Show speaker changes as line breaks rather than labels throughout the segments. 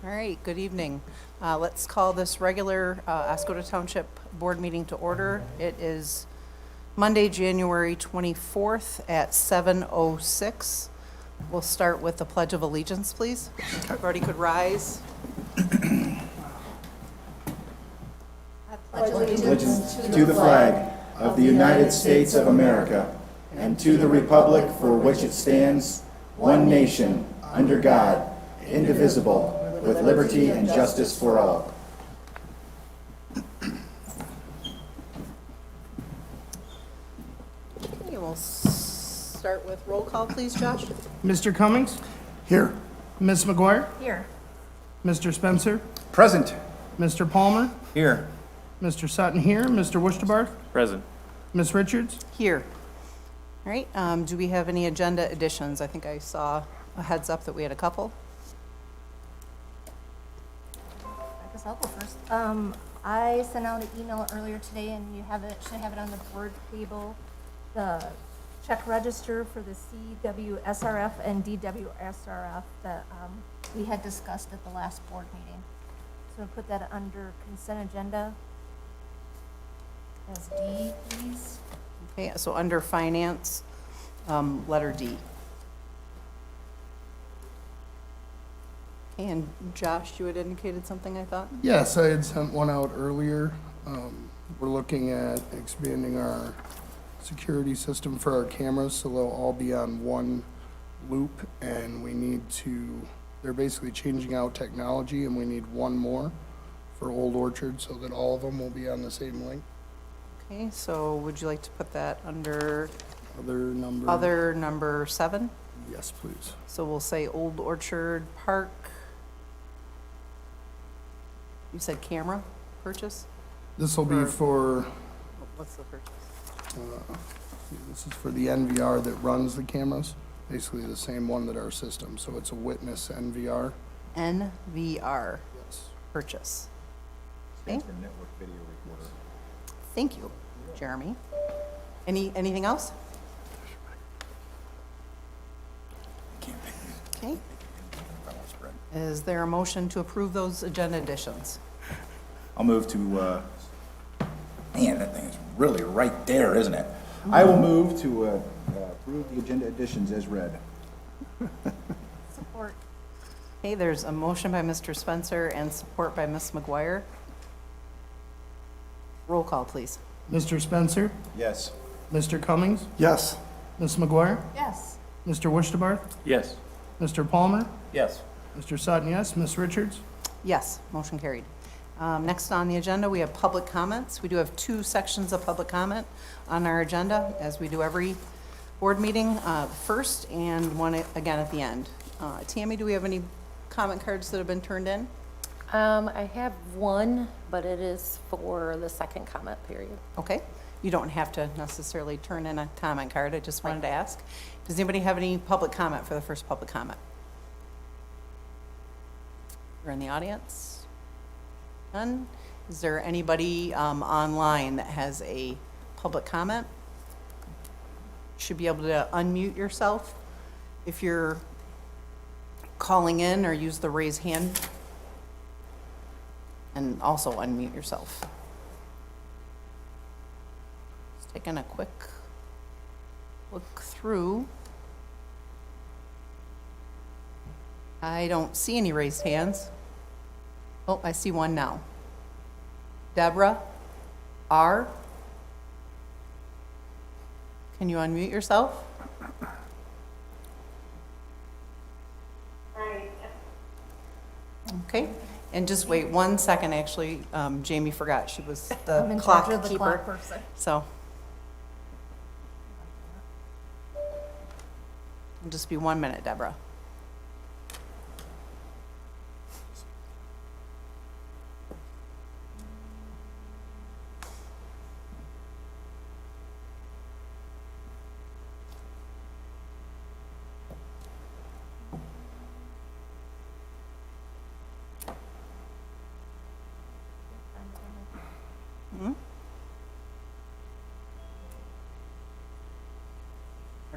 All right, good evening. Let's call this regular Oscoda Township Board meeting to order. It is Monday, January 24th at 7:06. We'll start with the Pledge of Allegiance, please. Everybody could rise.
Allegiance to the flag of the United States of America and to the republic for which it stands, one nation, under God, indivisible, with liberty and justice for all.
Okay, we'll start with roll call, please, Josh.
Mr. Cummings?
Here.
Ms. McGuire?
Here.
Mr. Spencer?
Present.
Mr. Palmer?
Here.
Mr. Sutton here. Mr. Wusterbarth?
Present.
Ms. Richards?
Here. All right, do we have any agenda additions? I think I saw a heads up that we had a couple.
I guess I'll go first. I sent out an email earlier today, and you should have it on the board table. The check register for the CWSRF and DWSRF that we had discussed at the last board meeting. So we'll put that under consent agenda as D, please.
Okay, so under finance, letter D. And Josh, you had indicated something, I thought?
Yes, I had sent one out earlier. We're looking at expanding our security system for our cameras, so they'll all be on one loop, and we need to, they're basically changing out technology, and we need one more for Old Orchard so that all of them will be on the same link.
Okay, so would you like to put that under
Other number?
number 7?
Yes, please.
So we'll say Old Orchard Park. You said camera purchase?
This will be for,
What's the purchase?
this is for the NVR that runs the cameras, basically the same one that our system, so it's a Witness NVR.
NVR
Yes.
purchase.
Stands for Network Video Recorder.
Thank you, Jeremy. Anything else? Okay. Is there a motion to approve those agenda additions?
I'll move to, man, that thing is really right there, isn't it? I will move to approve the agenda additions as read.
Support.
Okay, there's a motion by Mr. Spencer and support by Ms. McGuire. Roll call, please.
Mr. Spencer?
Yes.
Mr. Cummings?
Yes.
Ms. McGuire?
Yes.
Mr. Wusterbarth?
Yes.
Mr. Palmer?
Yes.
Mr. Sutton, yes. Ms. Richards?
Yes, motion carried. Next on the agenda, we have public comments. We do have 2 sections of public comment on our agenda, as we do every board meeting, first and one again at the end. Tammy, do we have any comment cards that have been turned in?
I have one, but it is for the second comment period.
Okay, you don't have to necessarily turn in a comment card, I just wanted to ask. Does anybody have any public comment for the first public comment? You're in the audience? None? Is there anybody online that has a public comment? You should be able to unmute yourself if you're calling in, or use the raise hand. And also unmute yourself. Just taking a quick look through. I don't see any raised hands. Oh, I see one now. Deborah R. Can you unmute yourself? Okay, and just wait 1 second, actually. Jamie forgot she was
I'm
the
in
clock
charge of the
keeper.
clock person.
So. It'll just be 1 minute, Deborah.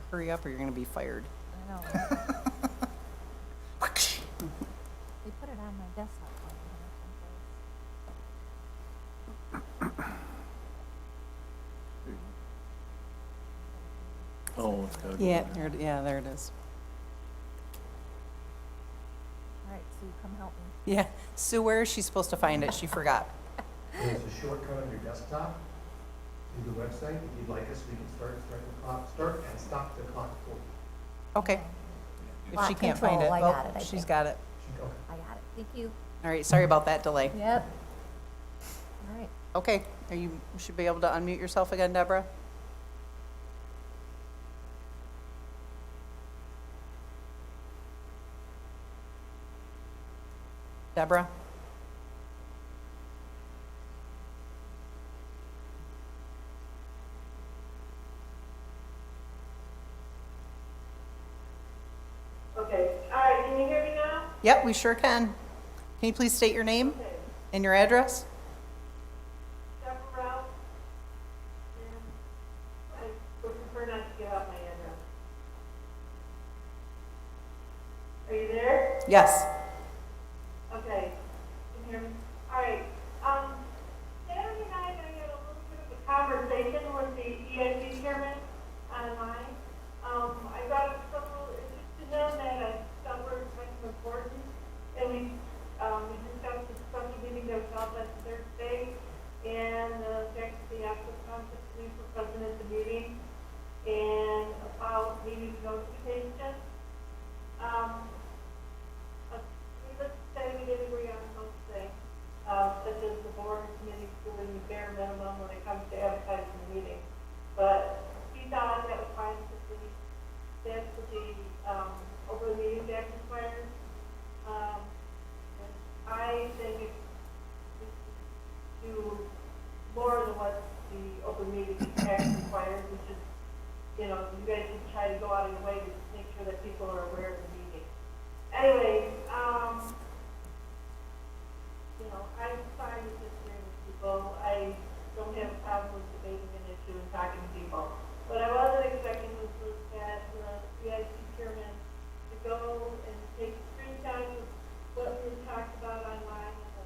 Hurry up or you're going to be fired.
I know. They put it on my desk
Oh, it's gotta go
Yeah,
there.
there it is.
All right, Sue, come help me.
Yeah, Sue, where is she supposed to find it? She forgot.
There's a shortcut on your desktop to the website. If you'd like us, we can start the clock, start and stop the clock for you.
Okay. If
Lot
she can't find it,
control, I
well,
got it, I
she's
think.
got it.
Should go.
I got it. Thank you.
All right, sorry about that delay.
Yep. All right.
Okay, you should be able to unmute yourself again, Deborah. Deborah?
Okay, all right, can you hear me now?
Yep, we sure can. Can you please state your name
Okay,
and your address?
Deborah Rouse, and I would prefer not to give out my address. Are you there?
Yes.
Okay, can you hear me? All right, Saturday night I had a little bit of a conversation with the EIC chairman online. I got a little interested in them that I thought were kind of important, and we discussed the special meeting that was held last Thursday, and the fact that the actual Township police were present at the meeting, and about meeting notification. Let's say we didn't agree on most things, such as the board and committee doing the bare minimum when it comes to advertising the meeting. But he thought that was fine because that's what the, over the meetings act requires. And I think it do more than what the open meetings act requires, which is, you guys should try to go out of your way to make sure that people are aware of the meeting. Anyway, I'm fine with disagreeing with people. I don't have a problem with debating an issue and talking to people. What I wasn't expecting was that the CIC chairman to go and take screenshots of what we talked about online on the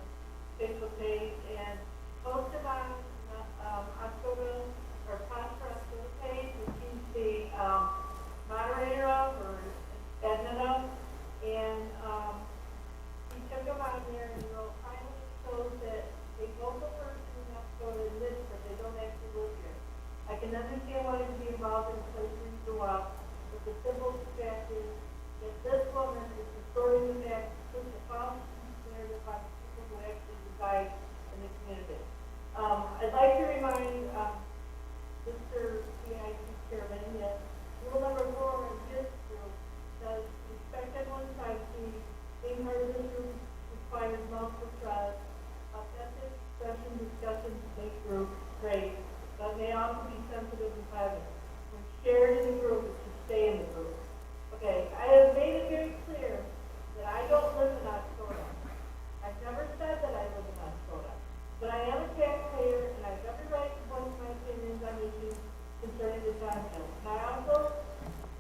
Facebook page and post them on Oscoda or Prosper Oscoda page, which he's the moderator of or admin of. And he took them on there and wrote, finally shows that a local person in Oscoda admits that they don't actually live here. I can understand why to be involved in places you grew up, but the simple fact is that this woman is distorting the fact that the false narrative about people who actually reside in the community. I'd like to remind Mr. CIC Chairman that rule number 4 in his group says respect everyone's privacy, being part of this group requires multiple trust, authentic expression, discussions make group great, but may also be sensitive and private. When shared in the group, it should stay in the group. Okay, I have made it very clear that I don't live in Oscoda. I've never said that I live in Oscoda, but I am a taxpayer and I have every right to voice my opinions on issues concerning the township. And I also,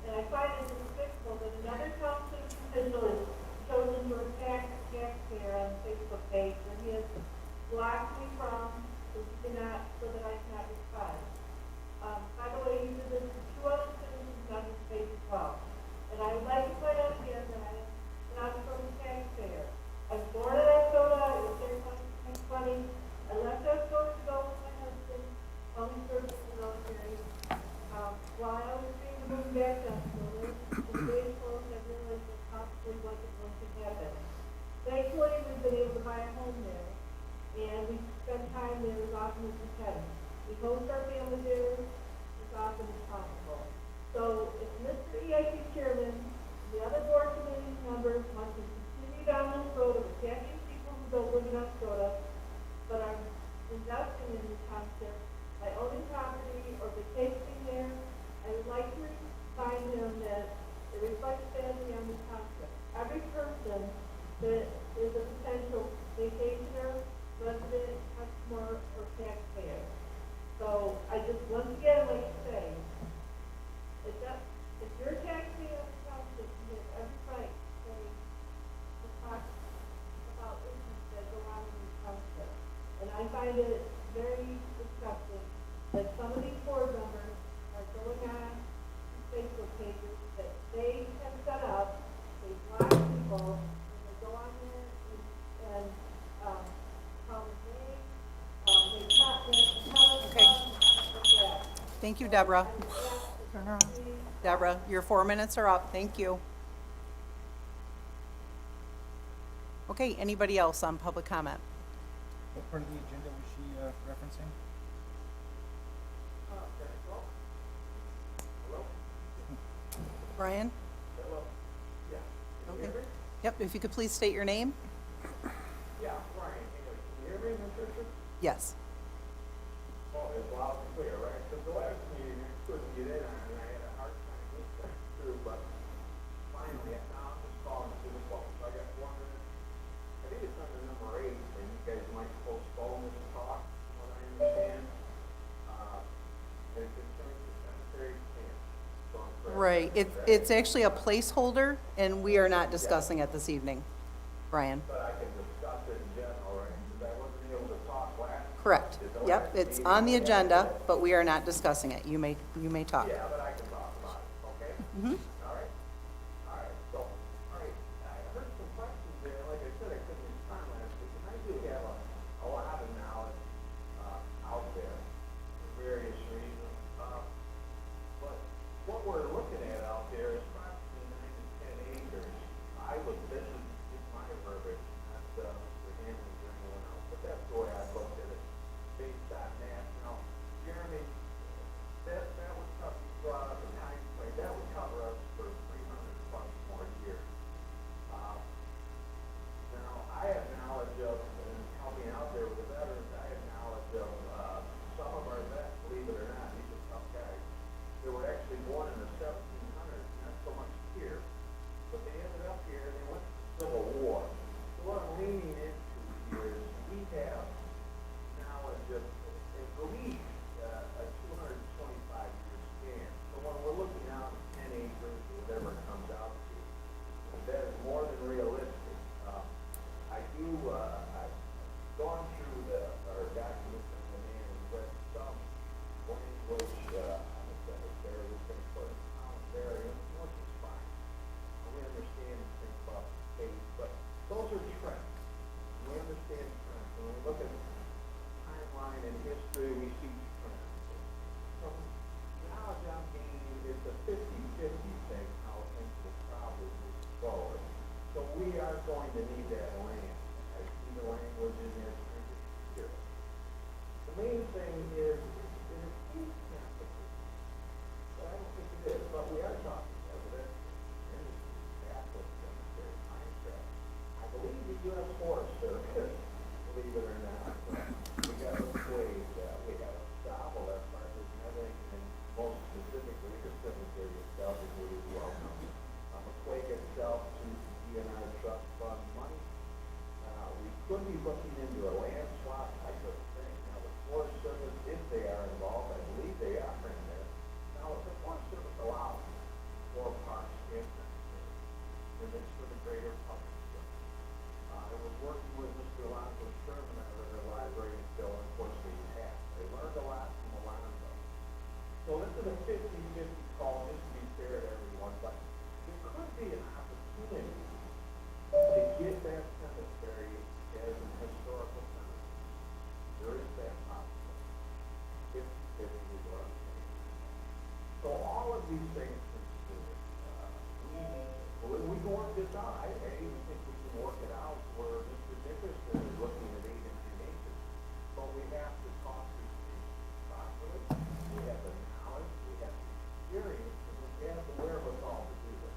and I find it despicable that another township official is chosen to attack a taxpayer on the Facebook page that he has blocked me from, so that I cannot respond. By the way, he did this to 2 other citizens on this page as well. And I would like to point out again that I am not a taxpayer. I was born in Oscoda, I was there in 2020. I left Oscoda to go with my husband while he served in the military. While I was trying to move back to Oscoda, in days close, I realized that possibly wasn't going to happen. Thankfully, we've been able to buy a home there, and we spend time there as often as we can. We host our family there as often as possible. So if Mr. EIC Chairman and the other board committee members want to continue down this road of attacking people who don't live in Oscoda, but are investing in the township by owning property or vacationing there, I would like to remind him that it reflects badly on the township. Every person that is a potential vacationer, resident, customer, or taxpayer. So I just, once again, like to say, if you're a taxpayer in the township, you have every right to talk about issues that go on in the township. And I find it very disgusting that some of these board members are going on
thank you, Deborah.
Turn around.
Deborah, your 4 minutes are up, thank you. Okay, anybody else on public comment?
What part of the agenda was she referencing?
Brian? Okay. Yep, if you could please state your name?
Yeah, Brian, can you hear me, Mr. Richard?
Yes.
Oh, it's loud and clear, right? Because the last meeting, I couldn't get in on, and I had a hard time getting through, but finally, now I'm just calling to the phone, so I got 1 minute. I think it's under number 8, and you guys might postpone this talk, from what I understand. And it concerns the cemetery camp. So I'm correct.
Right, it's actually a placeholder, and we are not discussing it this evening, Brian.
But I can discuss it in general, right? Because I wasn't able to talk last.
Correct. Yep, it's on the agenda, but we are not discussing it. You may talk.
Yeah, but I can talk about it, okay?
Mhm.
All right, so, all right, I heard some questions there, like I said, I couldn't respond last week, and I do have a lot of knowledge, out there for various reasons. But what we're looking at out there is approximately 9 to 10 acres. This is my verbiage, not, Mr. Hammond or anyone else, but that's the way I look at it, based on that. Now, Jeremy, that would cover, you brought up a time frame, that would cover us for 300 plus more years. Now, I have knowledge of, and helping out there with the veterans, I have knowledge of, some of our vets, believe it or not, these are tough guys. They were actually born in the 1700s, not so much here, but they ended up here, and they went to the Civil War. So what I'm leaning into here is we have knowledge of, at least, a 225-year span. So when we're looking out at 10 acres, or whatever it comes out to, that is more than realistic. I've gone through our documents and the man and read some language on the cemetery, which they put in town area, which is fine. We understand things about space, but those are trends. We understand trends. When we look at timeline and history, we see trends. From knowledge I'm gaining, it's a 50-50 thing, how things will probably move forward. So we are going to need that land. I see the language in there, here. The main thing is, it is complicated. But I don't think it is, but we are talking evidence, industry, Catholic cemetery, contract. I believe the U.S. Forest Service, believe it or not, we got a Quaid, we got a Stobble, that's partners and everything, and most specifically, the cemetery itself is really well known. Quake itself to DNR trust fund money. We could be looking into a land swap type of thing. Now, the Forest Service, if they are involved, I believe they are in there. Now, if the Forest Service allows for parks in cemetery, then it's for the greater public. I was working with Mr. Alonzo Sherman out of the library in Phil, and unfortunately he passed. I learned a lot from Alonzo. So this is a 50-50 call, just to be fair to everyone, but there could be an opportunity to get that cemetery as an historical cemetery. There is that possibility. If you what I'm saying. So all of these things considered, when we go on this out, we think we can work it out where Mr. Dickerson is looking at 8 and 10 acres. But we have to talk these things properly. We have the knowledge, we have the experience, and we have the wherewithal to do this.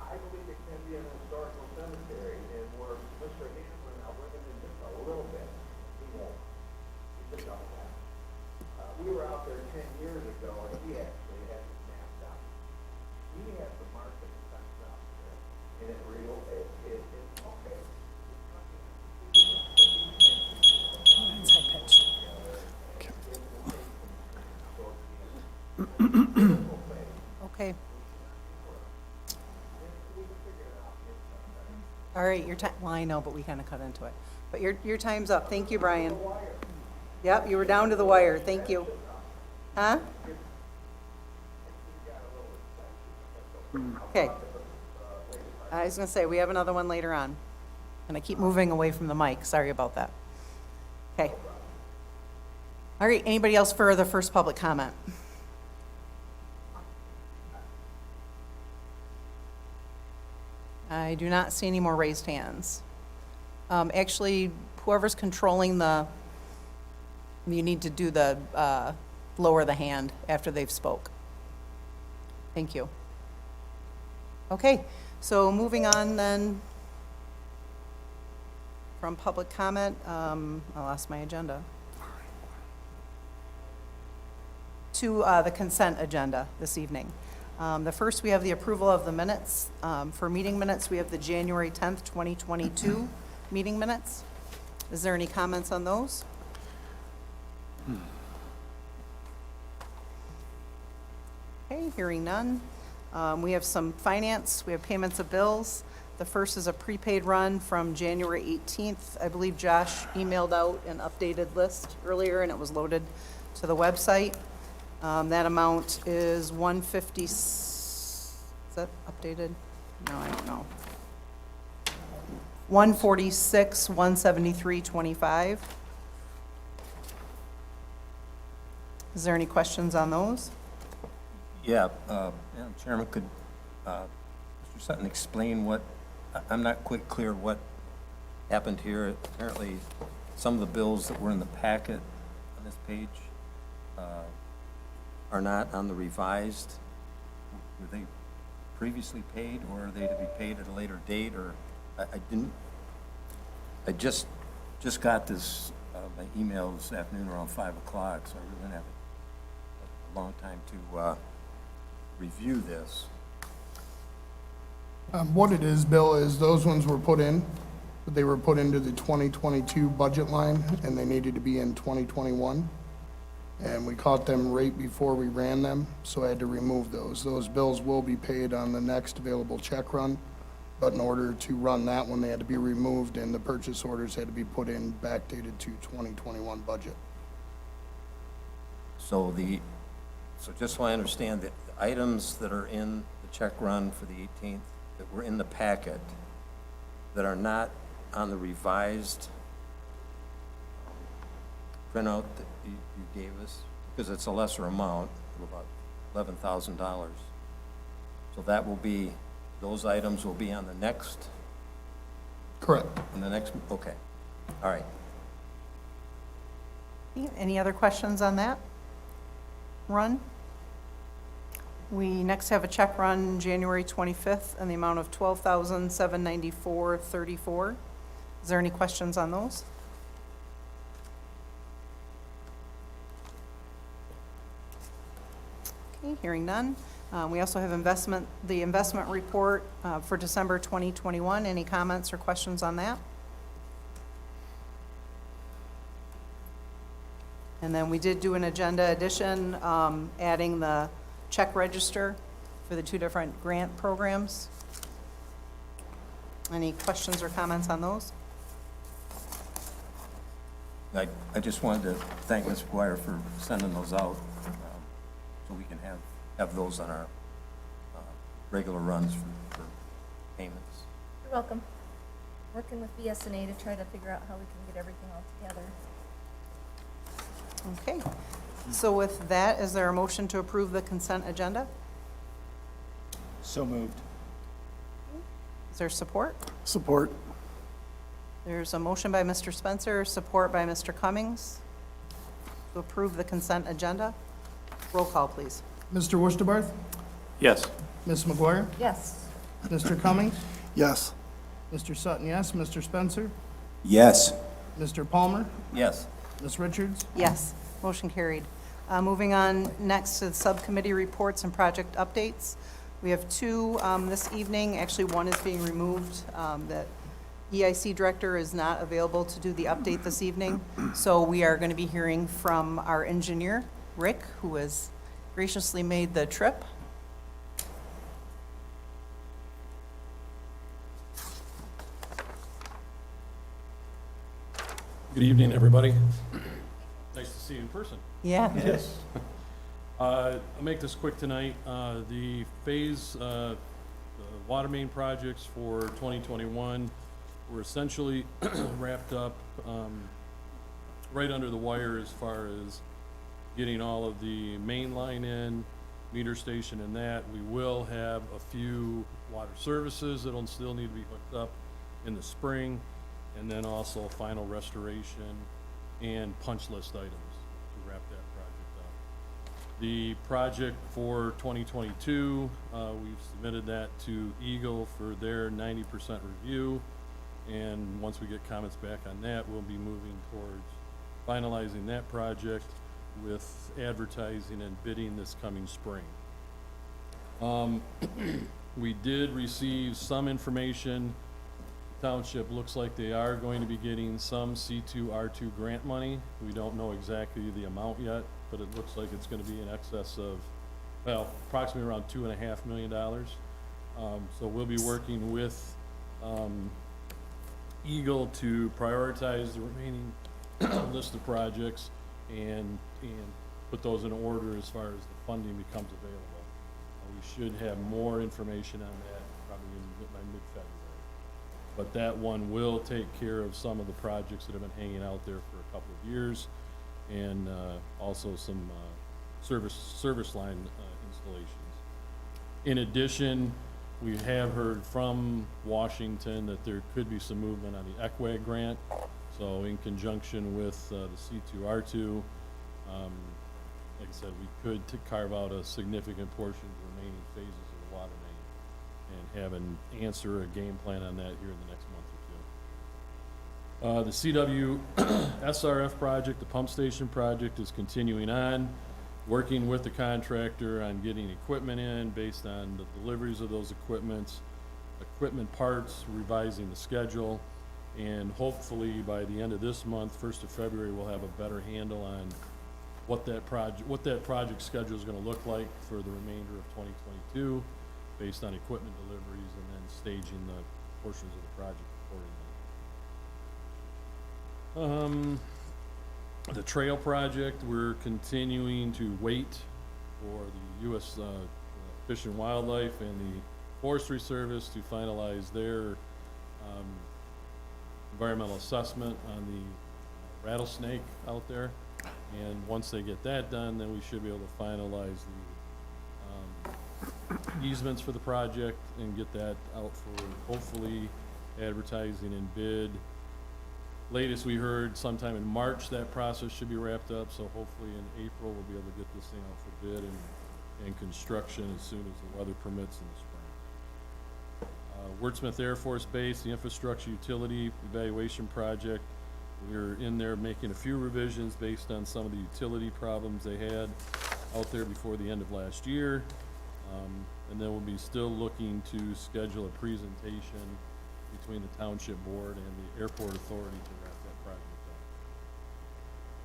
I believe it can be an historical cemetery, and where Mr. Hamlin, now bringing in just a little bit, he won't. He just don't have. We were out there 10 years ago, and he actually had it mapped out. He had the market fence out there, and it's okay.
It's high pitched. Okay. All right, your time, well, I know, but we kind of cut into it. But your time's up. Thank you, Brian. Yep, you were down to the wire. Thank you. Huh? Okay. I was gonna say, we have another one later on. And I keep moving away from the mic. Sorry about that. Okay. All right, anybody else for the first public comment? I do not see any more raised hands. Actually, whoever's controlling you need to do the, lower the hand after they've spoke. Thank you. Okay, so moving on then from public comment, I lost my agenda. To the consent agenda this evening. The first, we have the approval of the minutes. For meeting minutes, we have the January 10th, 2022 meeting minutes. Is there any comments on those? Okay, hearing none. We have some finance. We have payments of bills. The first is a prepaid run from January 18th. I believe Josh emailed out an updated list earlier, and it was loaded to the website. That amount is 150, is that updated? No, I don't know. 146, 173.25. Is there any questions on those?
Yeah, Madam Chairman, could Mr. Sutton explain what, I'm not quite clear what happened here. Apparently, some of the bills that were in the packet on this page are not on the revised. Were they previously paid, or are they to be paid at a later date, or I just got this, my email this afternoon around 5 o'clock, so I really didn't have a long time to review this.
What it is, Bill, is those ones were put in, but they were put into the 2022 budget line, and they needed to be in 2021. And we caught them right before we ran them, so I had to remove those. Those bills will be paid on the next available check run, but in order to run that one, they had to be removed, and the purchase orders had to be put in backdated to 2021 budget.
So just so I understand, the items that are in the check run for the 18th, that were in the packet, that are not on the revised printout that you gave us, because it's a lesser amount of about $11,000. So that will be, those items will be on the next,
Correct.
okay, all right.
Any other questions on that run? We next have a check run January 25th in the amount of $12,794.34. Is there any questions on those? Okay, hearing none. We also have the investment report for December 2021. Any comments or questions on that? And then we did do an agenda addition, adding the check register for the two different grant programs. Any questions or comments on those?
I just wanted to thank Ms. McGuire for sending those out, so we can have those on our regular runs for payments.
You're welcome. Working with BSNA to try to figure out how we can get everything all together.
Okay. So with that, is there a motion to approve the consent agenda?
So moved.
Is there support?
Support.
There's a motion by Mr. Spencer, support by Mr. Cummings to approve the consent agenda. Roll call, please.
Mr. Wusterbarth?
Yes.
Ms. McGuire?
Yes.
Mr. Cummings?
Yes.
Mr. Sutton, yes. Mr. Spencer?
Yes.
Mr. Palmer?
Yes.
Ms. Richards?
Yes, motion carried. Moving on next to the subcommittee reports and project updates. We have two this evening. Actually, one is being removed. The EIC director is not available to do the update this evening. So we are going to be hearing from our engineer, Rick, who has graciously made the trip.
Good evening, everybody. Nice to see you in person.
Yeah.
Yes. I'll make this quick tonight. The water main projects for 2021 were essentially wrapped up right under the wire as far as getting all of the main line in, meter station and that. We will have a few water services that'll still need to be hooked up in the spring, and then also final restoration and punch list items to wrap that project up. The project for 2022, we've submitted that to Eagle for their 90% review, and once we get comments back on that, we'll be moving towards finalizing that project with advertising and bidding this coming spring. We did receive some information. Township looks like they are going to be getting some C2R2 grant money. We don't know exactly the amount yet, but it looks like it's gonna be in excess of, well, approximately around $2.5 million. So we'll be working with, Eagle to prioritize the remaining list of projects and put those in order as far as the funding becomes available. We should have more information on that probably by mid-February. But that one will take care of some of the projects that have been hanging out there for a couple of years, and also some service line installations. In addition, we have heard from Washington that there could be some movement on the ECWAG grant. So in conjunction with the C2R2, like I said, we could carve out a significant portion of the remaining phases of the water main and have an answer, a game plan on that here in the next month or two. The CW SRF project, the pump station project, is continuing on, working with the contractor on getting equipment in based on the deliveries of those equipment parts, revising the schedule, and hopefully by the end of this month, 1st of February, we'll have a better handle on what that project schedule is gonna look like for the remainder of 2022, based on equipment deliveries and then staging the portions of the project accordingly. The trail project, we're continuing to wait for the U.S. Fish and Wildlife and the Forestry Service to finalize their environmental assessment on the rattlesnake out there. And once they get that done, then we should be able to finalize the easements for the project and get that out for hopefully advertising and bid. Latest we heard sometime in March that process should be wrapped up, so hopefully in April we'll be able to get this thing out for bid and construction as soon as the weather permits in the spring. Wordsmith Air Force Base, the infrastructure utility evaluation project, we're in there making a few revisions based on some of the utility problems they had out there before the end of last year. And then we'll be still looking to schedule a presentation between the Township Board and the Airport Authority to wrap that project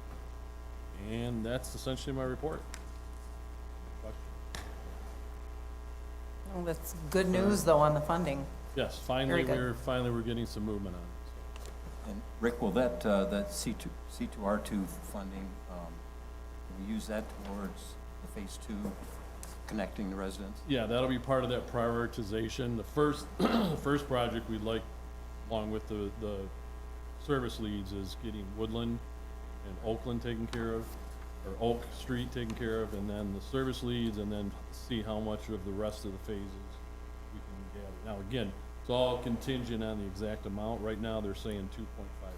up. And that's essentially my report. Question?
Well, that's good news, though, on the funding.
Yes, finally,
Very good.
we're getting some movement on it. So.
And Rick, will that C2R2 funding, can we use that towards the phase 2, connecting the residents?
Yeah, that'll be part of that prioritization. The first, the first project we'd like, along with the service leads, is getting Woodland and Oakland taken care of, or Oak Street taken care of, and then the service leads, and then see how much of the rest of the phases we can gather. Now, again, it's all contingent on the exact amount. Right now, they're saying 2.5 million.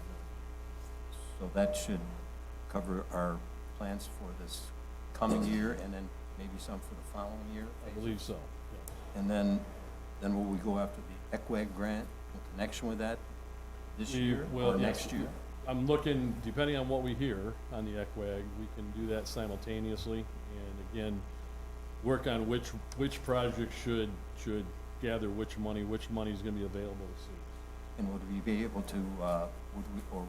So that should cover our plans for this coming year, and then maybe some for the following year?
I believe so, yeah.
And then will we go after the ECWAG grant in connection with that this year
Well,
or
yes.
next year?
I'm looking, depending on what we hear on the ECWAG, we can do that simultaneously, and again, work on which project should gather which money is gonna be available to see.
And would we be able to,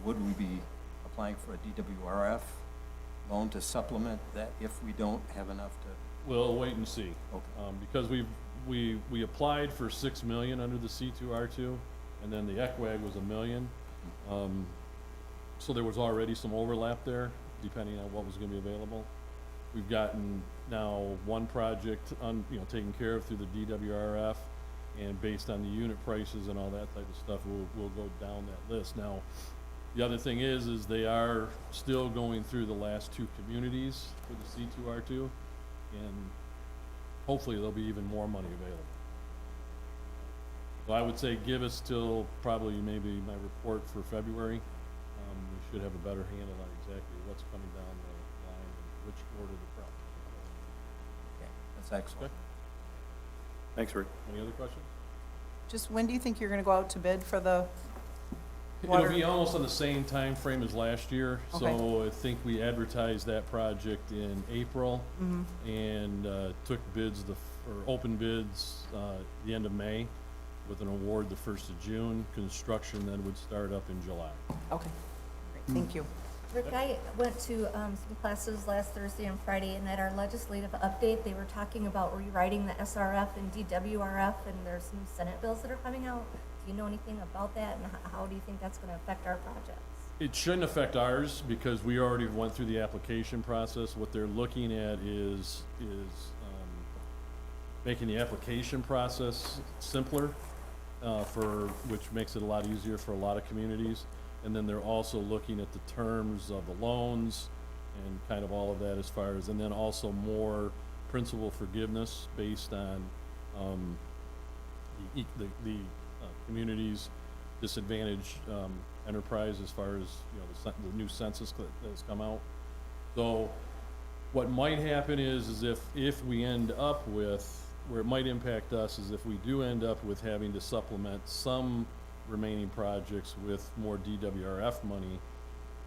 would we be applying for a DWRF loan to supplement that if we don't have enough to?
We'll wait and see.
Okay.
Because we applied for 6 million under the C2R2, and then the ECWAG was 1 million. So there was already some overlap there, depending on what was gonna be available. We've gotten now one project taken care of through the DWRF, and based on the unit prices and all that type of stuff, we'll go down that list. Now, The other thing is they are still going through the last two communities for the C2R2, and hopefully there'll be even more money available. So I would say give us till probably maybe my report for February. We should have a better handle on exactly what's coming down the line and which order the project.
Okay, that's excellent.
Okay.
Thanks, Rick.
Any other questions?
Just when do you think you're gonna go out to bid for the
It'll
water?
be almost on the same time frame as last year, so
Okay.
I think we advertised that project in April and took bids, or opened bids, the end of May with an award the 1st of June. Construction then would start up in July.
Okay, great, thank you.
Rick, I went to some classes last Thursday and Friday, and at our legislative update, they were talking about rewriting the SRF and DWRF, and there's some Senate bills that are coming out. Do you know anything about that, and how do you think that's going to affect our projects?
It shouldn't affect ours because we already went through the application process. What they're looking at is making the application process simpler, which makes it a lot easier for a lot of communities. And then they're also looking at the terms of the loans and kind of all of that as far as, and then also more principal forgiveness based on the community's disadvantaged enterprise as far as, you know, the new census that has come out. So what might happen is if we end up with, where it might impact us is if we do end up with having to supplement some remaining projects with more DWRF money,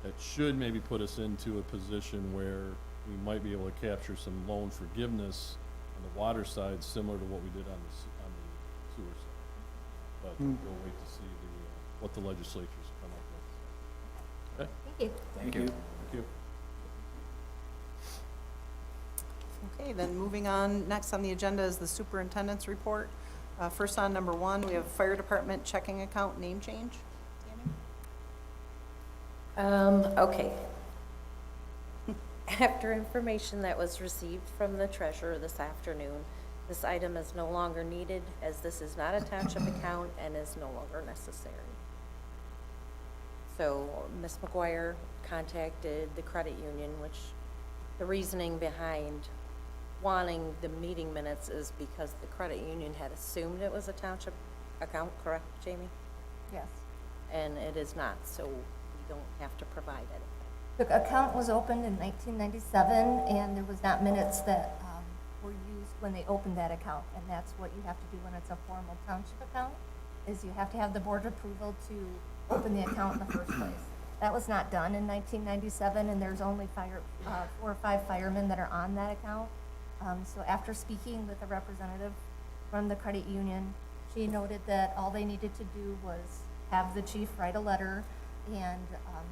that should maybe put us into a position where we might be able to capture some loan forgiveness on the water side, similar to what we did on the sewer side. But we'll wait to see what the legislatures come up with. Okay?
Thank you.
Thank you.
Thank you.
Okay, then moving on, next on the agenda is the superintendent's report. First on number 1, we have fire department checking account name change. Tammy?
Okay. After information that was received from the treasurer this afternoon, this item is no longer needed as this is not a township account and is no longer necessary. So Ms. McGuire contacted the credit union, which the reasoning behind wanting the meeting minutes is because the credit union had assumed it was a township account, correct, Jamie?
Yes.
And it is not, so we don't have to provide anything.
The account was opened in 1997, and there was not minutes that were used when they opened that account. And that's what you have to do when it's a formal township account, is you have to have the board approval to open the account in the first place. That was not done in 1997, and there's only 4 or 5 firemen that are on that account. So after speaking with a representative from the credit union, she noted that all they needed to do was have the chief write a letter and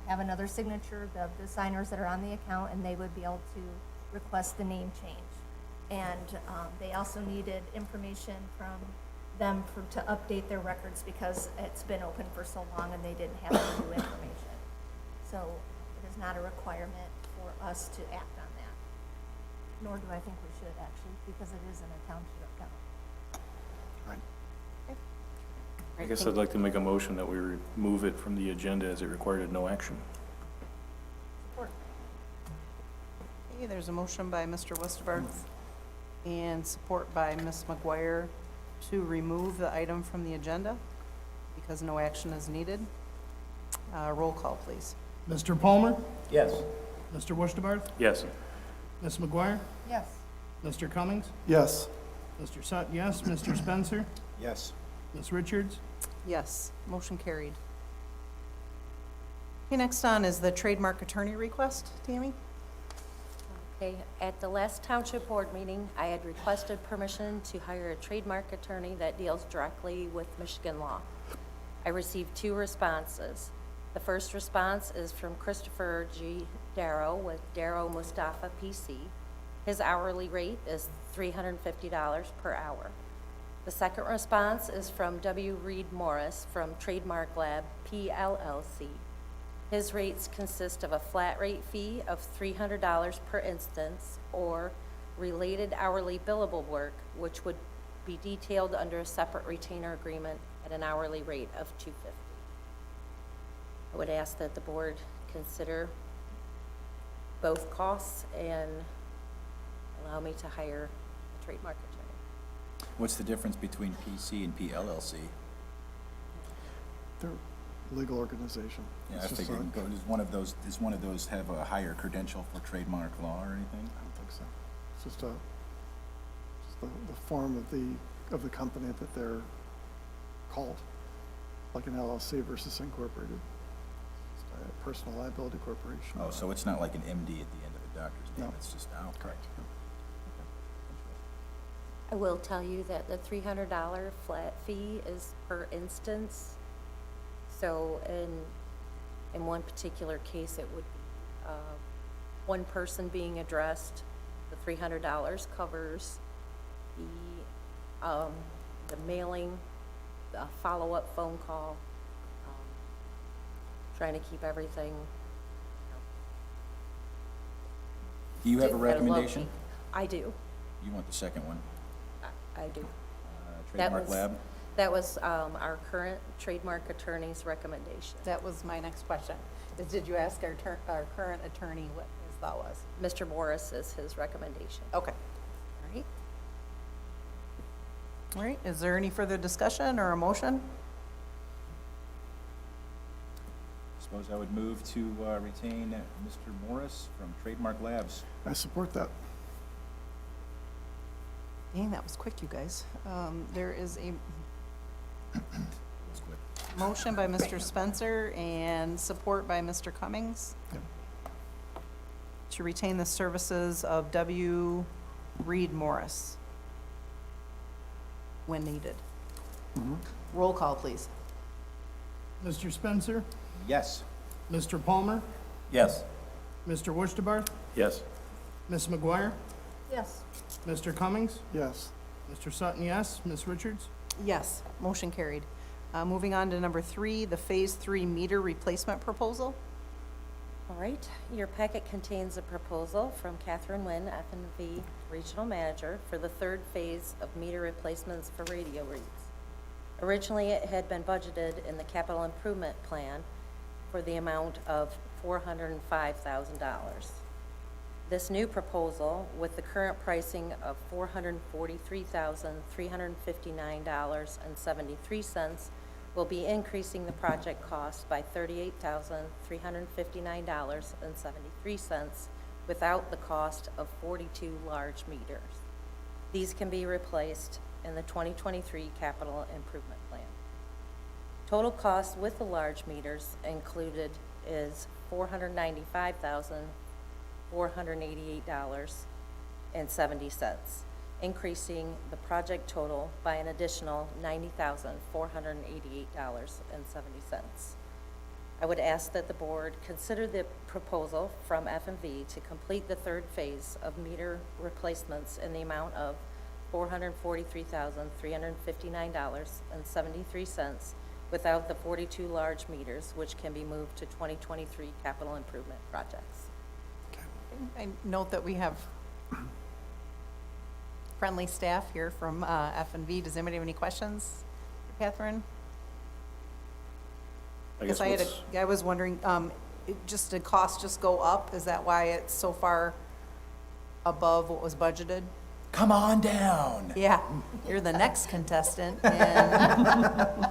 have another signature of the signers that are on the account, and they would be able to request the name change. And they also needed information from them to update their records because it's been open for so long and they didn't have any new information. So it is not a requirement for us to act on that, nor do I think we should actually, because it isn't a township account.
I guess I'd like to make a motion that we remove it from the agenda as it required no action.
Support.
Okay, there's a motion by Mr. Westerbarth and support by Ms. McGuire to remove the item from the agenda because no action is needed. Roll call, please.
Mr. Palmer?
Yes.
Mr. Wushtabarth?
Yes.
Ms. McGuire?
Yes.
Mr. Cummings?
Yes.
Mr. Sutton, yes. Mr. Spencer?
Yes.
Ms. Richards?
Yes, motion carried. Okay, next on is the trademark attorney request. Tammy?
Okay, at the last township board meeting, I had requested permission to hire a trademark attorney that deals directly with Michigan law. I received 2 responses. The first response is from Christopher G. Darrow with Darrow Mustafa PC. His hourly rate is $350 per hour. The second response is from W. Reed Morris from Trademark Lab, PLLC. His rates consist of a flat rate fee of $300 per instance or related hourly billable work, which would be detailed under a separate retainer agreement at an hourly rate of $250. I would ask that the board consider both costs and allow me to hire a trademark attorney.
What's the difference between PC and PLLC?
They're legal organization.
Yeah, I
It's just
figured,
like-
does one of those have a higher credential for trademark law or anything?
I don't think so. It's just the form of the company that they're called, like an LLC versus incorporated. It's a personal liability corporation.
Oh, so it's not like an MD at the end of the doctor's name,
No.
it's just, oh, correct.
I will tell you that the $300 flat fee is per instance. So in one particular case, it would be one person being addressed. The $300 covers the mailing, the follow-up phone call, trying to keep everything.
Do you have a
at low
recommendation?
key. I do.
You want the second one?
I do.
Trademark
was-
Lab?
That was our current trademark attorney's recommendation.
That was my next question, is did you ask our current attorney what his thought was?
Mr. Morris is his recommendation.
Okay. All right. All right, is there any further discussion or a motion?
Suppose I would move to retain Mr. Morris from Trademark Labs.
I support that.
Dang, that was quick, you guys. There is a
That's quick.
motion by Mr. Spencer and support by Mr. Cummings
Yep.
to retain the services of W. Reed Morris when needed. Roll call, please.
Mr. Spencer,
Yes.
Mr. Palmer,
Yes.
Mr. Wushtabarth,
Yes.
Ms. McGuire,
Yes.
Mr. Cummings,
Yes.
Mr. Sutton, yes, Ms. Richards?
Yes, motion carried. Moving on to number 3, the Phase 3 meter replacement proposal.
All right, your packet contains a proposal from Catherine Nguyen, F&V Regional Manager, for the third phase of meter replacements for radio reads. Originally, it had been budgeted in the capital improvement plan for the amount of $405,000. This new proposal, with the current pricing of $443,359.73, will be increasing the project cost by $38,359.73 without the cost of 42 large meters. These can be replaced in the 2023 capital improvement plan. Total cost with the large meters included is $490,488.70, increasing the project total by an additional $90,488.70. I would ask that the board consider the proposal from F&V to complete the third phase of meter replacements in the amount of $443,359.73 without the 42 large meters, which can be moved to 2023 capital improvement projects.
I note that we have friendly staff here from F&V. Does anybody have any questions for Catherine?
I guess
I was wondering, did costs just go up? Is that why it's so far above what was budgeted?
Come on down.
Yeah, you're the next contestant, and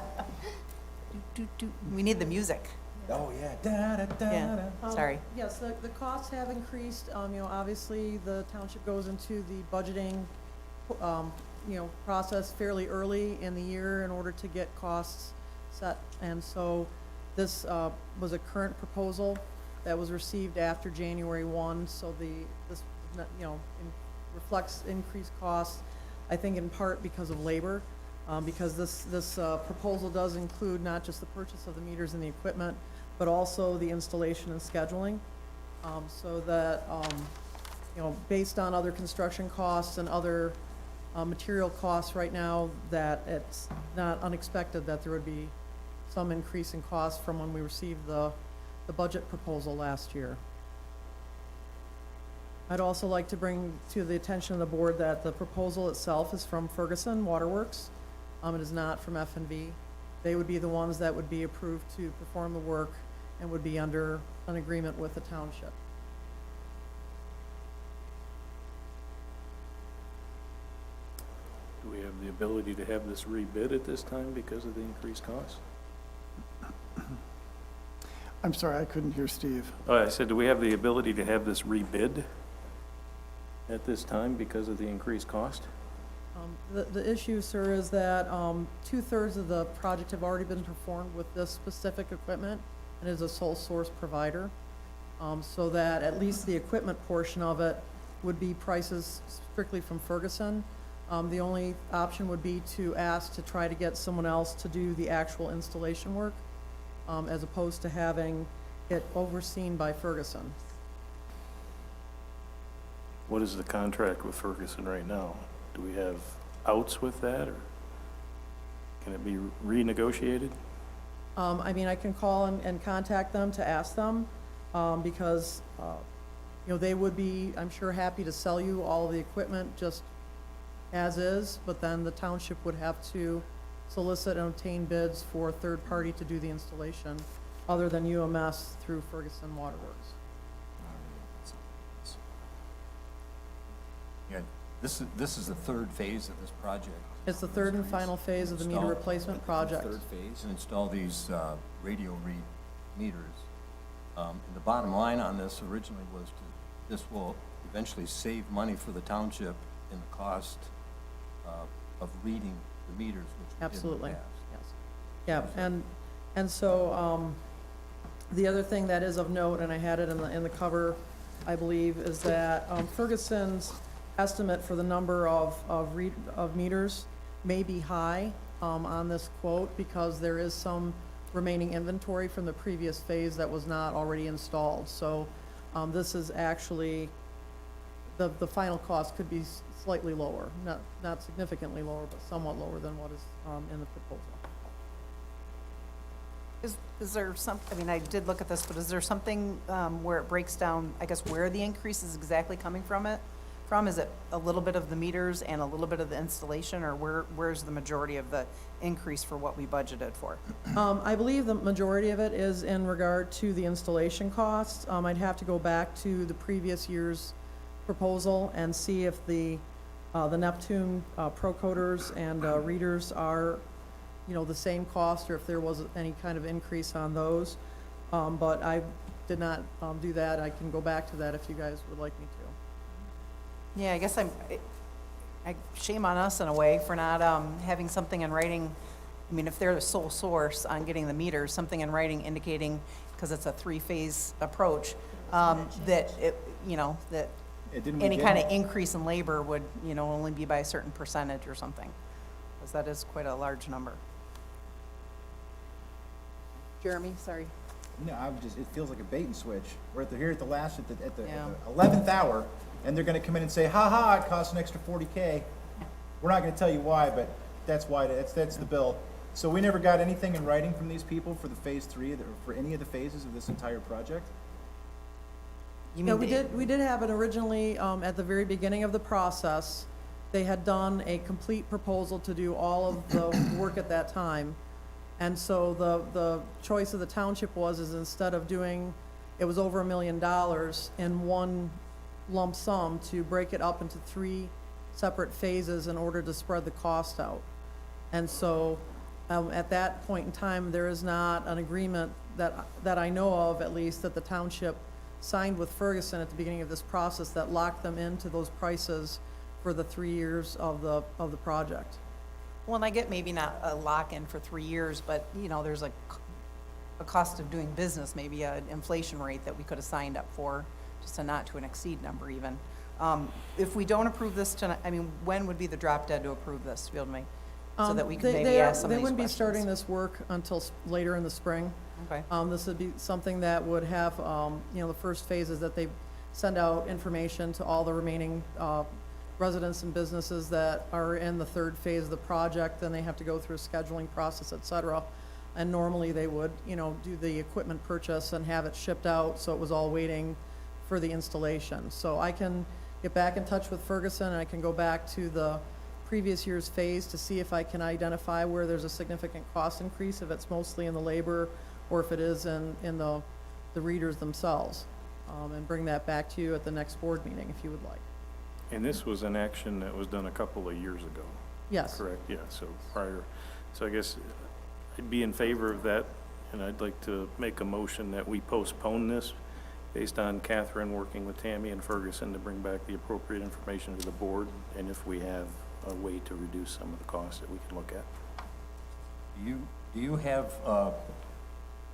we need the music.
Oh, yeah. Da, da, da,
Yeah,
da.
sorry.
Yes, the costs have increased. Obviously, the township goes into the budgeting, process fairly early in the year in order to get costs set. And so this was a current proposal that was received after January 1, so this reflects increased costs, I think in part because of labor, because this proposal does include not just the purchase of the meters and the equipment, but also the installation and scheduling, so that, based on other construction costs and other material costs right now, that it's not unexpected that there would be some increase in costs from when we received the budget proposal last year. I'd also like to bring to the attention of the board that the proposal itself is from Ferguson Waterworks. It is not from F&V. They would be the ones that would be approved to perform the work and would be under an agreement with the township.
Do we have the ability to have this rebid at this time because of the increased cost?
I'm sorry, I couldn't hear Steve.
Oh, I said, do we have the ability to have this rebid at this time because of the increased cost?
The issue, sir, is that 2/3 of the project have already been performed with this specific equipment and is a sole source provider. So that at least the equipment portion of it would be prices strictly from Ferguson. The only option would be to ask to try to get someone else to do the actual installation work, as opposed to having it overseen by Ferguson.
What is the contract with Ferguson right now? Do we have outs with that, or can it be renegotiated?
I mean, I can call and contact them to ask them, because, you know, they would be, I'm sure, happy to sell you all of the equipment just as is, but then the township would have to solicit and obtain bids for a third party to do the installation, other than UMS through Ferguson Waterworks.
Yeah, this is the third phase of this project.
It's the third and final phase of the meter
Install-
replacement project.
Third phase, and install these radio read meters. And the bottom line on this originally was this will eventually save money for the township in the cost of reading the meters, which we did in the
Absolutely,
past.
yes. Yeah, and so, the other thing that is of note, and I had it in the cover, I believe, is that Ferguson's estimate for the number of meters may be high on this quote, because there is some remaining inventory from the previous phase that was not already installed. So this is actually, the final cost could be slightly lower, not significantly lower, but somewhat lower than what is in the proposal.
Is there some, I mean, I did look at this, but is there something where it breaks down, I guess, where the increase is exactly coming from? Is it a little bit of the meters and a little bit of the installation, or where's the majority of the increase for what we budgeted for?
I believe the majority of it is in regard to the installation costs. I'd have to go back to the previous year's proposal and see if the Neptune Pro Coders and readers are, you know, the same cost, or if there was any kind of increase on those. But I did not do that. I can go back to that if you guys would like me to.
Yeah, I guess shame on us in a way for not having something in writing. I mean, if they're the sole source on getting the meters, something in writing indicating, because it's a three-phase approach, that it, you know, that any kind of increase in labor would, you know, only be by a certain percentage or something, because that is quite a large number. Jeremy, sorry.
No, it feels like a bait and switch. We're here at the last, at the
Yeah.
11th hour, and they're gonna come in and say, ha, it costs an extra 40K. We're not gonna tell you why, but that's why, that's the bill. So we never got anything in writing from these people for the phase 3, for any of the phases of this entire project?
You
Yeah,
mean
we did have it originally, at the very beginning of the process. They had done a complete proposal to do all of the work at that time. And so the choice of the township is instead of doing, it was over $1 million in one lump sum, to break it up into 3 separate phases in order to spread the cost out. And so, at that point in time, there is not an agreement that I know of, at least, that the township signed with Ferguson at the beginning of this process that locked them into those prices for the 3 years of the project.
Well, and I get maybe not a lock-in for 3 years, but, you know, there's a cost of doing business, maybe an inflation rate that we could have signed up for, just a not to exceed number even. If we don't approve this tonight, I mean, when would be the drop dead to approve this, to be able to make, so that we can maybe ask some of these questions?
They wouldn't be starting this work until later in the spring.
Okay.
This would be something that would have, you know, the first phase is that they send out information to all the remaining residents and businesses that are in the third phase of the project. Then they have to go through a scheduling process, et cetera. And normally they would, you know, do the equipment purchase and have it shipped out, so it was all waiting for the installation. So I can get back in touch with Ferguson, and I can go back to the previous year's phase to see if I can identify where there's a significant cost increase, if it's mostly in the labor or if it is in the readers themselves, and bring that back to you at the next board meeting if you would like.
And this was an action that was done a couple of years ago.
Yes.
Correct, yeah, so prior, so I guess I'd be in favor of that, and I'd like to make a motion that we postpone this based on Catherine working with Tammy and Ferguson to bring back the appropriate information to the board, and if we have a way to reduce some of the costs that we can look at.
Do you have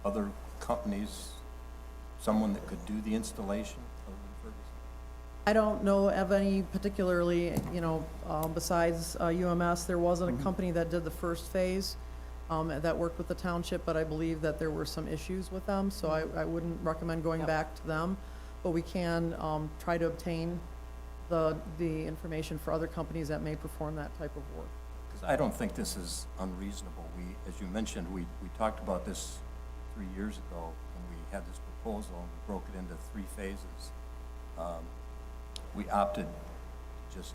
other companies, someone that could do the installation other than Ferguson?
I don't know of any particularly, besides UMS. There wasn't a company that did the first phase that worked with the township, but I believe that there were some issues with them, so I wouldn't recommend going back to them. But we can try to obtain the information for other companies that may perform that type of work.
Because I don't think this is unreasonable. As you mentioned, we talked about this 3 years ago when we had this proposal, and we broke it into 3 phases. We opted to just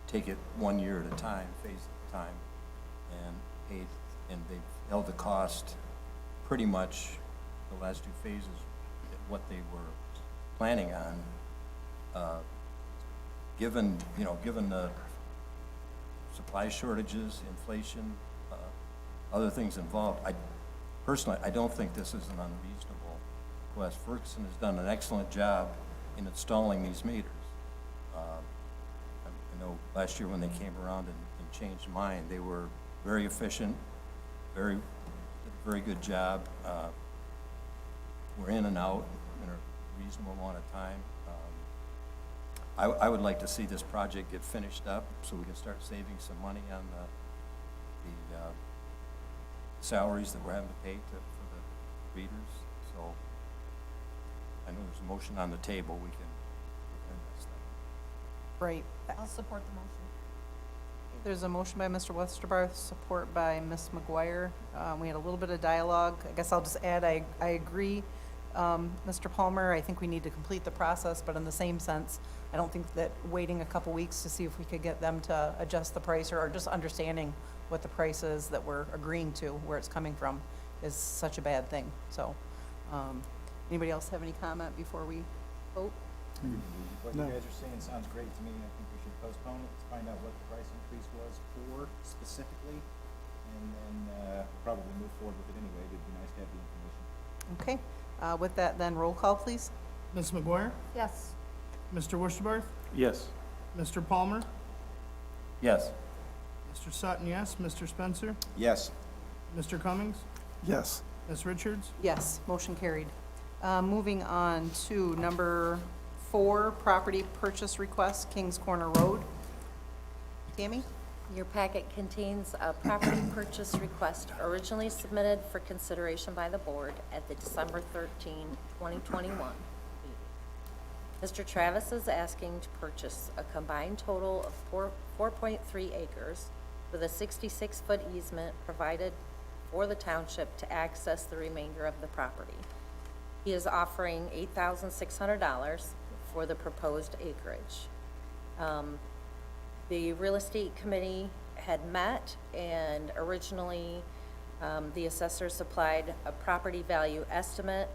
take it 1 year at a time, phase at a time, and paid, and they've held the cost pretty much the last 2 phases at what they were planning on. Given the supply shortages, inflation, other things involved, personally, I don't think this is an unreasonable request. Ferguson has done an excellent job in installing these meters. I know last year when they came around and changed mine, they were very efficient, did a very good job. We're in and out in a reasonable amount of time. I would like to see this project get finished up so we can start saving some money on the salaries that we're having to pay for the readers. So I know there's a motion on the table. We can end this thing.
Right.
I'll support the motion.
There's a motion by Mr. Westerbarth, support by Ms. McGuire. We had a little bit of dialogue. I guess I'll just add, I agree, Mr. Palmer, I think we need to complete the process, but in the same sense, I don't think that waiting a couple weeks to see if we could get them to adjust the price or just understanding what the price is that we're agreeing to, where it's coming from, is such a bad thing. So, anybody else have any comment before we vote?
What
No.
you guys are saying sounds great to me. I think we should postpone it, to find out what the price increase was for specifically, and then probably move forward with it anyway. It'd be nice to have the information.
Okay, with that then, roll call, please.
Ms. McGuire?
Yes.
Mr. Westerbarth?
Yes.
Mr. Palmer?
Yes.
Mr. Sutton, yes. Mr. Spencer?
Yes.
Mr. Cummings?
Yes.
Ms. Richards?
Yes, motion carried. Moving on to number 4, property purchase request, Kings Corner Road. Tammy?
Your packet contains a property purchase request originally submitted for consideration by the board at the December 13, 2021 meeting. Mr. Travis is asking to purchase a combined total of 4.3 acres with a 66-foot easement provided for the township to access the remainder of the property. He is offering $8,600 for the proposed acreage. The real estate committee had met, and originally the assessor supplied a property value estimate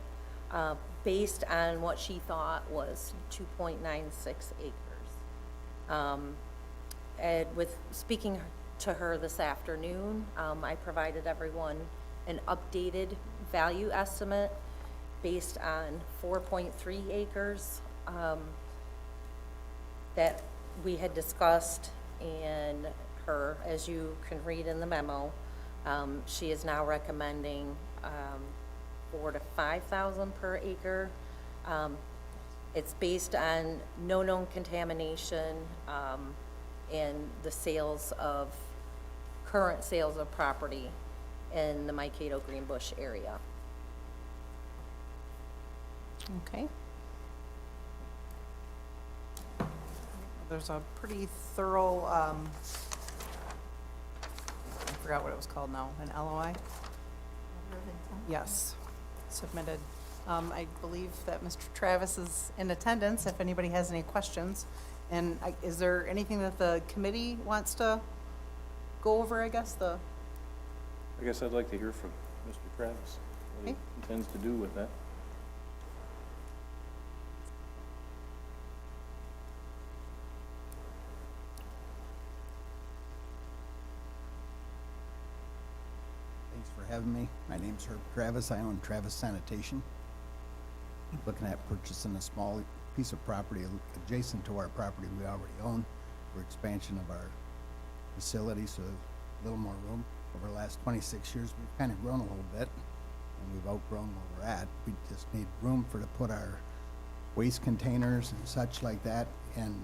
based on what she thought was 2.96 acres. And with speaking to her this afternoon, I provided everyone an updated value estimate based on 4.3 acres that we had discussed, and her, as you can read in the memo, she is now recommending $4,000 to $5,000 per acre. It's based on no known contamination and the current sales of property in the Mankato Greenbush area.
Okay. There's a pretty thorough, I forgot what it was called now, an LOI? Yes, submitted. I believe that Mr. Travis is in attendance, if anybody has any questions. And is there anything that the committee wants to go over, I guess,
I guess I'd like to hear from Mr. Travis. what he intends to do with that.
Thanks for having me. My name's Herb Travis. I own Travis Sanitation. Looking at purchasing a small piece of property adjacent to our property we already own for expansion of our facility, so a little more room. Over the last 26 years, we've kind of grown a little bit, and we've outgrown where we're at. We just need room to put our waste containers and such like that, and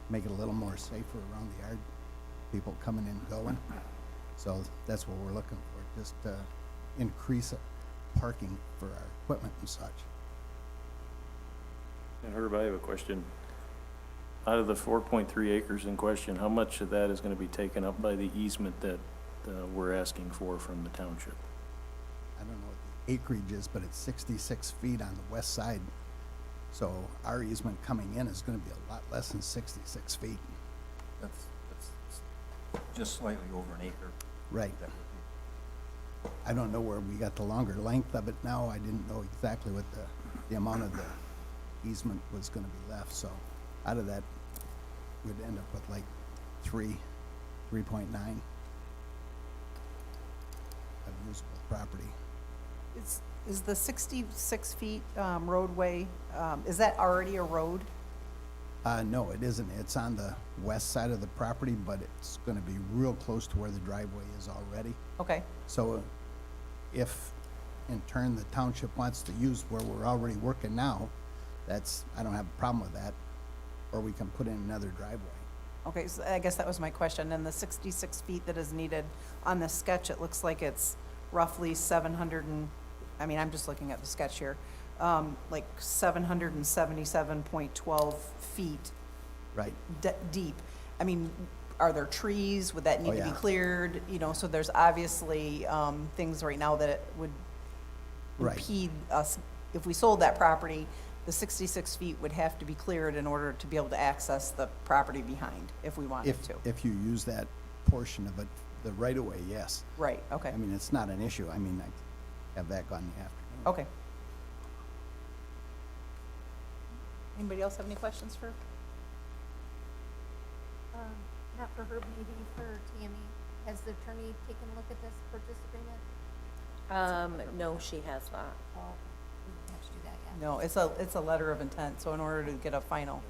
make it a little more safer around the yard, people coming in and going. So that's what we're looking for, just increase parking for our equipment and such.
And Herb, I have a question. Out of the 4.3 acres in question, how much of that is going to be taken up by the easement that we're asking for from the township?
I don't know what the acreage is, but it's 66 feet on the west side. So our easement coming in is gonna be a lot less than 66 feet.
That's just slightly over an acre.
Right.
That would
I don't know where we got the longer length of it now. I didn't know exactly what the amount of the easement was gonna be left, so out of that, we'd end up with like 3.9 of usable property.
Is the 66 feet roadway, is that already a road?
No, it isn't. It's on the west side of the property, but it's gonna be real close to where the driveway is already.
Okay,
So if, in turn, the township wants to use where we're already working now, I don't have a problem with that, or we can put in another driveway.
okay, so I guess that was my question. And the 66 feet that is needed on the sketch, it looks like it's roughly 700 and, I mean, I'm just looking at the sketch here, like 777.12 feet
Right.
deep. I mean, are there trees? Would that need to be
yeah.
cleared? You know, so there's obviously things right now that would
Right.
impede us. If we sold that property, the 66 feet would have to be cleared in order to be able to access the property behind, if we wanted to.
If you use that portion of it, the right-of-way, yes.
Right, okay,
I mean, it's not an issue. I mean, I have that gone in the afternoon.
okay. Anybody else have any questions for?
Not for Herb, maybe for Tammy. Has the attorney taken a look at this purchase agreement?
No, she has not.
Oh, we don't have to do that yet.
No, it's a letter of intent, so in order to get a final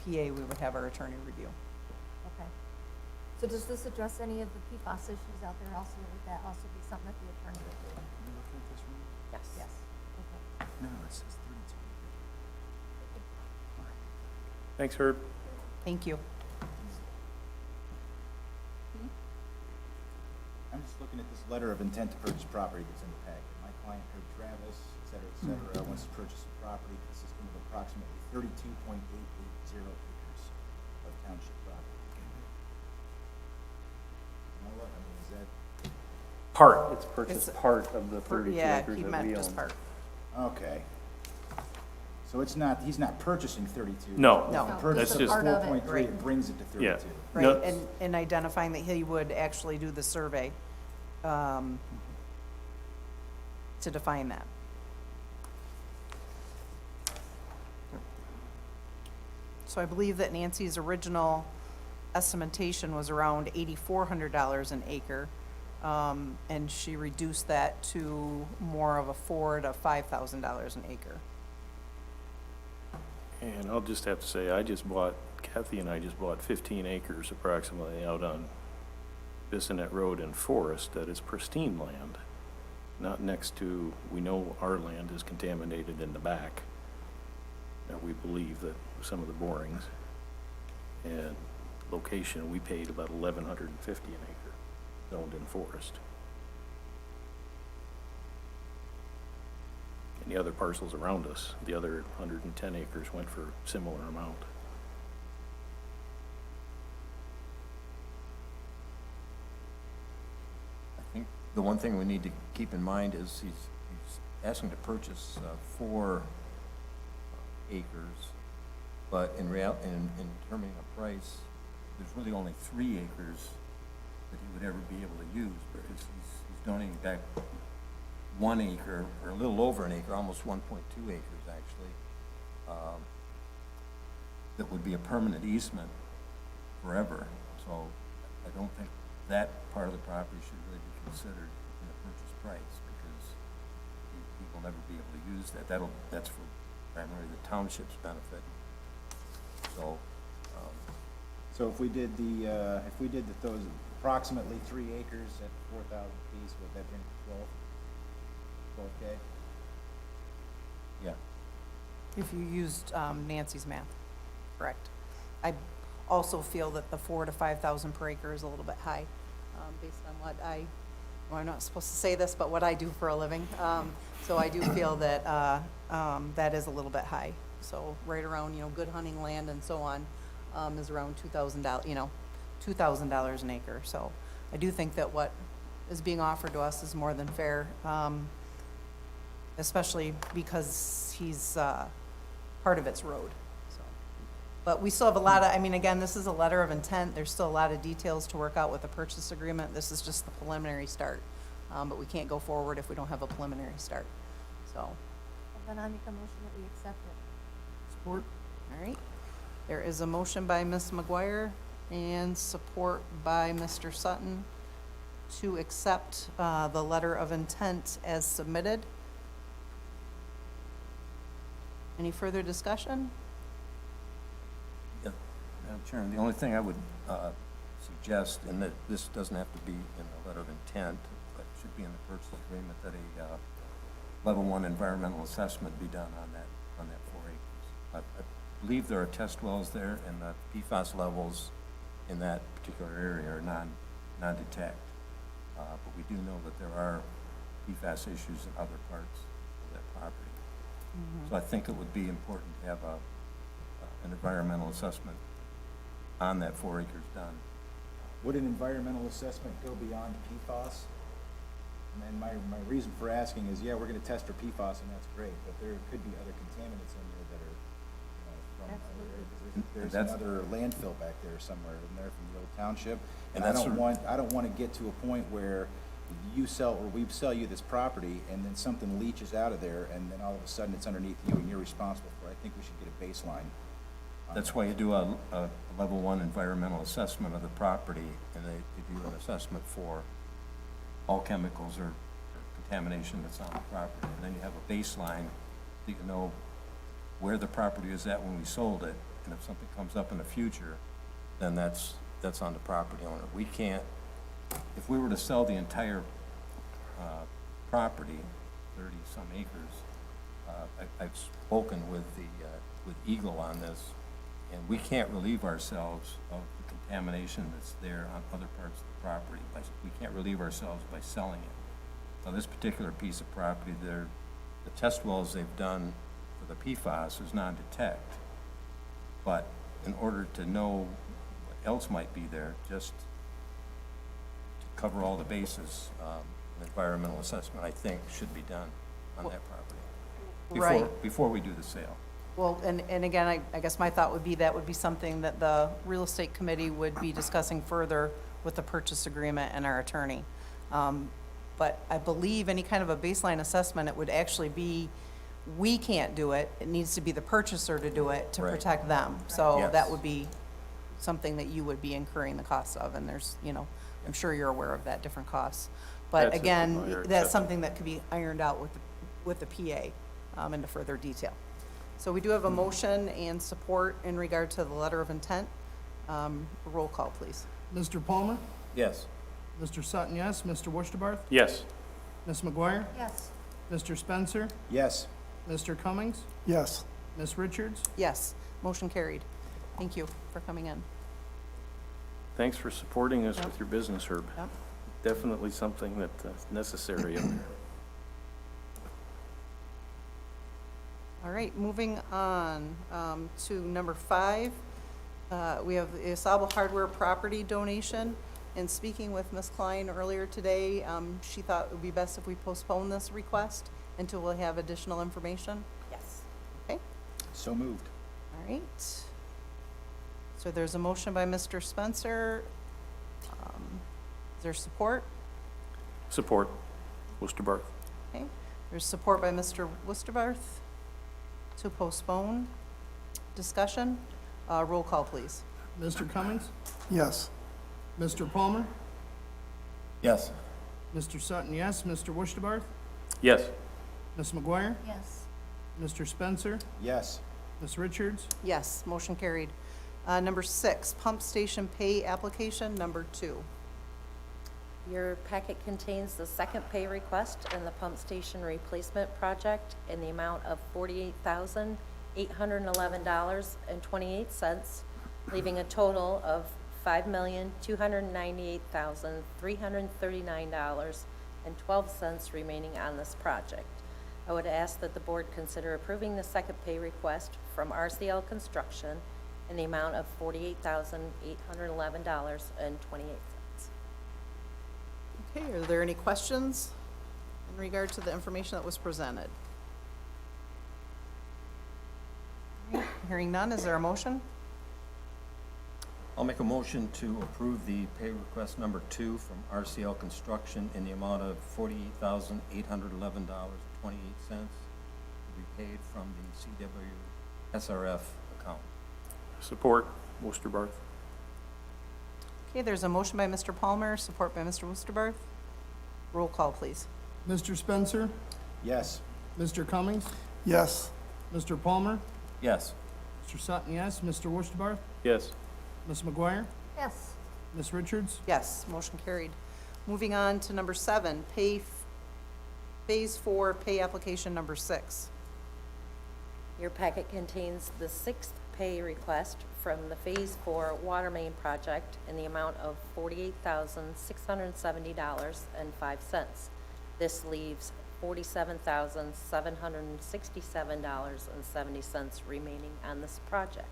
PA, we would have our attorney review.
Okay. So does this address any of the PFAS issues out there also? Would that also be something that the attorney would do?
Yes.
Yes. Okay.
No, it says 32.
Thanks, Herb.
Thank you.
I'm just looking at this letter of intent to purchase property that's in the packet. My client, Herb Travis, et cetera, wants to purchase a property consisting of approximately 32.880 acres of township property. You know what, I mean, is that,
It's purchased
It's-
part of the 32
Yeah,
acres
he
that
meant
we
just
own.
part.
okay. So it's not, he's not purchasing 32.
No.
No.
The purchase
That's
of
just-
Part of it.
4.3
Right.
brings it to 32.
Yeah.
Right,
No.
and identifying that he would actually do the survey to define that. So I believe that Nancy's original estimation was around $8,400 an acre, and she reduced that to more of a $4,000 to $5,000 an acre.
And I'll just have to say, Kathy and I just bought 15 acres approximately out on Bissonnet Road in Forest that is pristine land, not next to, we know our land is contaminated in the back, that we believe that some of the borings. And location, we paid about $1,150 an acre, zoned in Forest. And the other parcels around us, the other 110 acres went for similar amount.
I think the one thing we need to keep in mind is he's asking to purchase 4 acres, but in determining a price, there's really only 3 acres that he would ever be able to use, because he's donating back 1 acre, or a little over an acre, almost 1.2 acres actually, that would be a permanent easement forever. So I don't think that part of the property should really be considered in the purchase price, because he will never be able to use that. That's for primarily the township's benefit. So,
So if we did those approximately 3 acres at 4,000 apiece, would that bring it to 12K?
yeah.
If you used Nancy's math, correct. I also feel that the 4,000 to 5,000 per acre is a little bit high, based on what well, I'm not supposed to say this, but what I do for a living. So I do feel that, that is a little bit high. So right around, good hunting land and so on, is around $2,000, $2,000 an acre. So I do think that what is being offered to us is more than fair, especially because he's, part of it's road, so. But we still have a lot of, again, this is a letter of intent. There's still a lot of details to work out with the purchase agreement. This is just the preliminary start. But we can't go forward if we don't have a preliminary start, so.
And then I make a motion that we accept it.
Support?
All right. There is a motion by Ms. McGuire and support by Mr. Sutton to accept the letter of intent as submitted. Any further discussion?
Yeah, Madam Chairman, the only thing I would suggest, and that this doesn't have to be in the letter of intent, but should be in the purchase agreement, that a level 1 environmental assessment be done on that 4 acres. I believe there are test wells there, and the PFAS levels in that particular area are non-detect. But we do know that there are PFAS issues in other parts of that property. So I think it would be important to have an environmental assessment on that 4 acres done.
Would an environmental assessment go beyond PFAS? And my reason for asking is, yeah, we're gonna test for PFAS, and that's great, but there could be other contaminants in there that are, from other areas. There's another landfill back there somewhere, in there from the old township. And I don't wanna get to a point where we sell you this property, and then something leaches out of there, and then all of a sudden it's underneath you and you're responsible for it. I think we should get a baseline.
That's why you do a level 1 environmental assessment of the property, and they do an assessment for all chemicals or contamination that's on the property. And then you have a baseline that you know where the property is at when we sold it, and if something comes up in the future, then that's on the property owner. We can't, if we were to sell the entire property, 30-some acres, I've spoken with Eagle on this, and we can't relieve ourselves of the contamination that's there on other parts of the property. We can't relieve ourselves by selling it. Now, this particular piece of property, the test wells they've done for the PFAS is non-detect. But in order to know what else might be there, just to cover all the bases, an environmental assessment, I think, should be done on that property
Right.
before we do the sale.
Well, and again, I guess my thought would be that would be something that the real estate committee would be discussing further with the purchase agreement and our attorney. But I believe any kind of a baseline assessment, it would actually be, we can't do it. It needs to be the purchaser to do it to
Right.
protect them. So
Yes.
that would be something that you would be incurring the cost of, and there's, I'm sure you're aware of that, different costs. But
That's
again,
admired,
that's
accepted.
something that could be ironed out with the PA into further detail. So we do have a motion and support in regard to the letter of intent. Roll call, please.
Mr. Palmer?
Yes.
Mr. Sutton, yes. Mr. Wurschterbarth?
Yes.
Ms. McGuire?
Yes.
Mr. Spencer?
Yes.
Mr. Cummings?
Yes.
Ms. Richards?
Yes, motion carried. Thank you for coming in.
Thanks for supporting us
Yep.
with your business, Herb.
Yep.
Definitely something that's necessary up there.
All right, moving on to number 5. We have the Isabel Hardware property donation. And speaking with Ms. Klein earlier today, she thought it would be best if we postpone this request until we have additional information.
Yes.
Okay,
So moved.
all right. So there's a motion by Mr. Spencer. Is there support?
Support. Worcester Barth.
Okay, there's support by Mr. Wusterbarth to postpone. Discussion, roll call, please.
Mr. Cummings?
Yes.
Mr. Palmer?
Yes.
Mr. Sutton, yes. Mr. Wusterbarth?
Yes.
Ms. McGuire?
Yes.
Mr. Spencer?
Yes.
Ms. Richards?
Yes, motion carried. Number 6, pump station pay application, number 2.
Your packet contains the second pay request and the pump station replacement project in the amount of $48,811.28, leaving a total of $5,298,339.12 remaining on this project. I would ask that the board consider approving the second pay request from RCL Construction in the amount of $48,811.28.
Okay, are there any questions in regard to the information that was presented? All right, hearing none, is there a motion?
I'll make a motion to approve the pay request number 2 from RCL Construction in the amount of $48,811.28 to be paid from the CWSRF account.
Support, Wusterbarth.
Okay, there's a motion by Mr. Palmer, support by Mr. Wusterbarth. Roll call, please.
Mr. Spencer?
Yes.
Mr. Cummings?
Yes.
Mr. Palmer?
Yes.
Mr. Sutton, yes. Mr. Wusterbarth?
Yes.
Ms. McGuire?
Yes.
Ms. Richards?
Yes, motion carried. Moving on to number 7, Phase 4 pay application number 6.
Your packet contains the sixth pay request from the Phase 4 water main project in the amount of $48,670.05. This leaves $47,767.70 remaining on this project.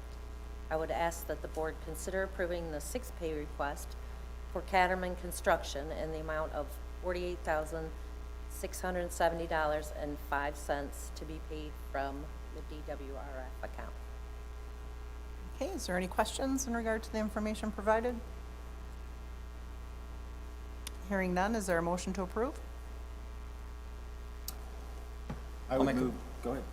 I would ask that the board consider approving the sixth pay request for Caterman Construction in the amount of $48,670.05 to be paid from the DWRF account.
Okay, is there any questions in regard to the information provided? Hearing none, is there a motion to approve?
I would move, go ahead.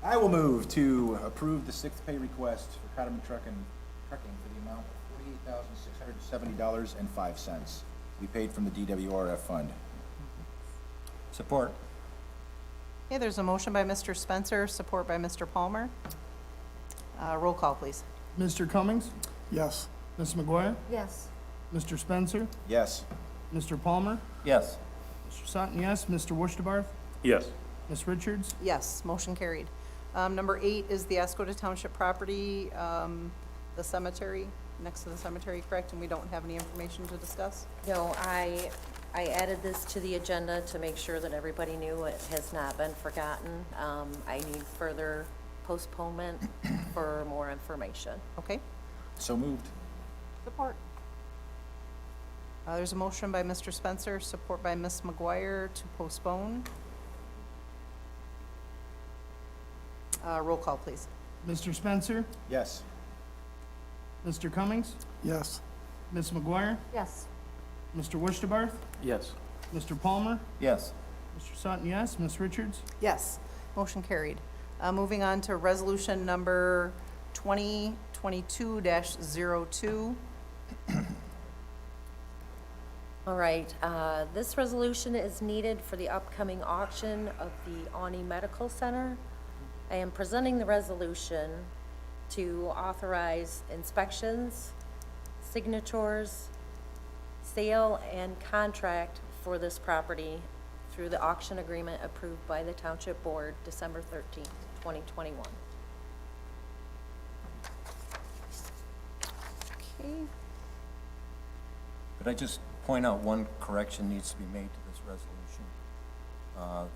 I will move to approve the sixth pay request for Cotterman Trucking for the amount of $48,670.05 to be paid from the DWRF fund.
Support.
Okay, there's a motion by Mr. Spencer, support by Mr. Palmer. Roll call, please.
Mr. Cummings?
Yes.
Ms. McGuire?
Yes.
Mr. Spencer?
Yes.
Mr. Palmer?
Yes.
Mr. Sutton, yes. Mr. Wusterbarth?
Yes.
Ms. Richards?
Yes, motion carried. Number 8 is the Oscoda Township property, the cemetery, next to the cemetery, correct? And we don't have any information to discuss?
No, I added this to the agenda to make sure that everybody knew it has not been forgotten. I need further postponement for more information.
Okay,
So moved.
support. There's a motion by Mr. Spencer, support by Ms. McGuire to postpone. Roll call, please.
Mr. Spencer?
Yes.
Mr. Cummings?
Yes.
Ms. McGuire?
Yes.
Mr. Wusterbarth?
Yes.
Mr. Palmer?
Yes.
Mr. Sutton, yes. Ms. Richards?
Yes, motion carried. Moving on to resolution number 2022-02.
All right, this resolution is needed for the upcoming auction of the Awney Medical Center. I am presenting the resolution to authorize inspections, signatures, sale, and contract for this property through the auction agreement approved by the Township Board December 13th, 2021.
Okay,
Could I just point out one correction needs to be made to this resolution?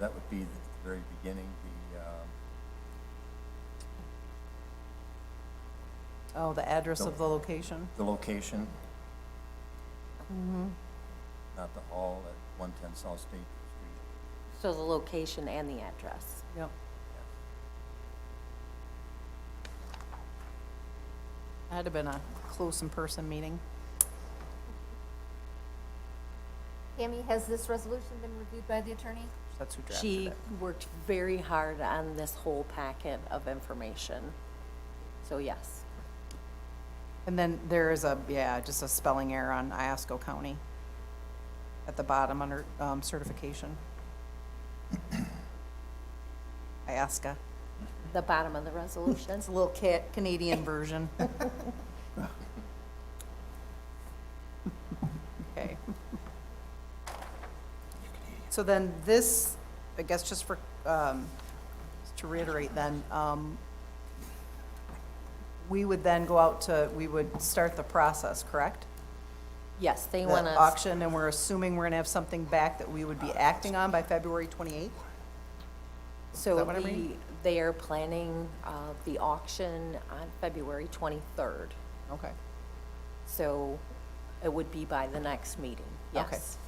That would be at the very beginning,
the address of the location.
the location. Not the hall at 110 South State Street.
So the location and the address.
Yep. That'd have been a close in-person meeting.
Tammy, has this resolution been reviewed by the attorney?
That's who drafted
She
it.
worked very hard on this whole packet of information. So yes.
And then there is just a spelling error on Iosco County at the bottom under certification. Iosca.
The bottom of the resolution.
It's a little Canadian version. Okay. So then this, I guess just for, to reiterate then, we would then go out to, we would start the process, correct?
Yes, they
The
want to.
auction, and we're assuming we're gonna have something back that we would be acting on by February 28th?
So
that what I'm reading?
they are planning the auction on February 23rd.
Okay.
So it would be by the next meeting,
Okay.
yes.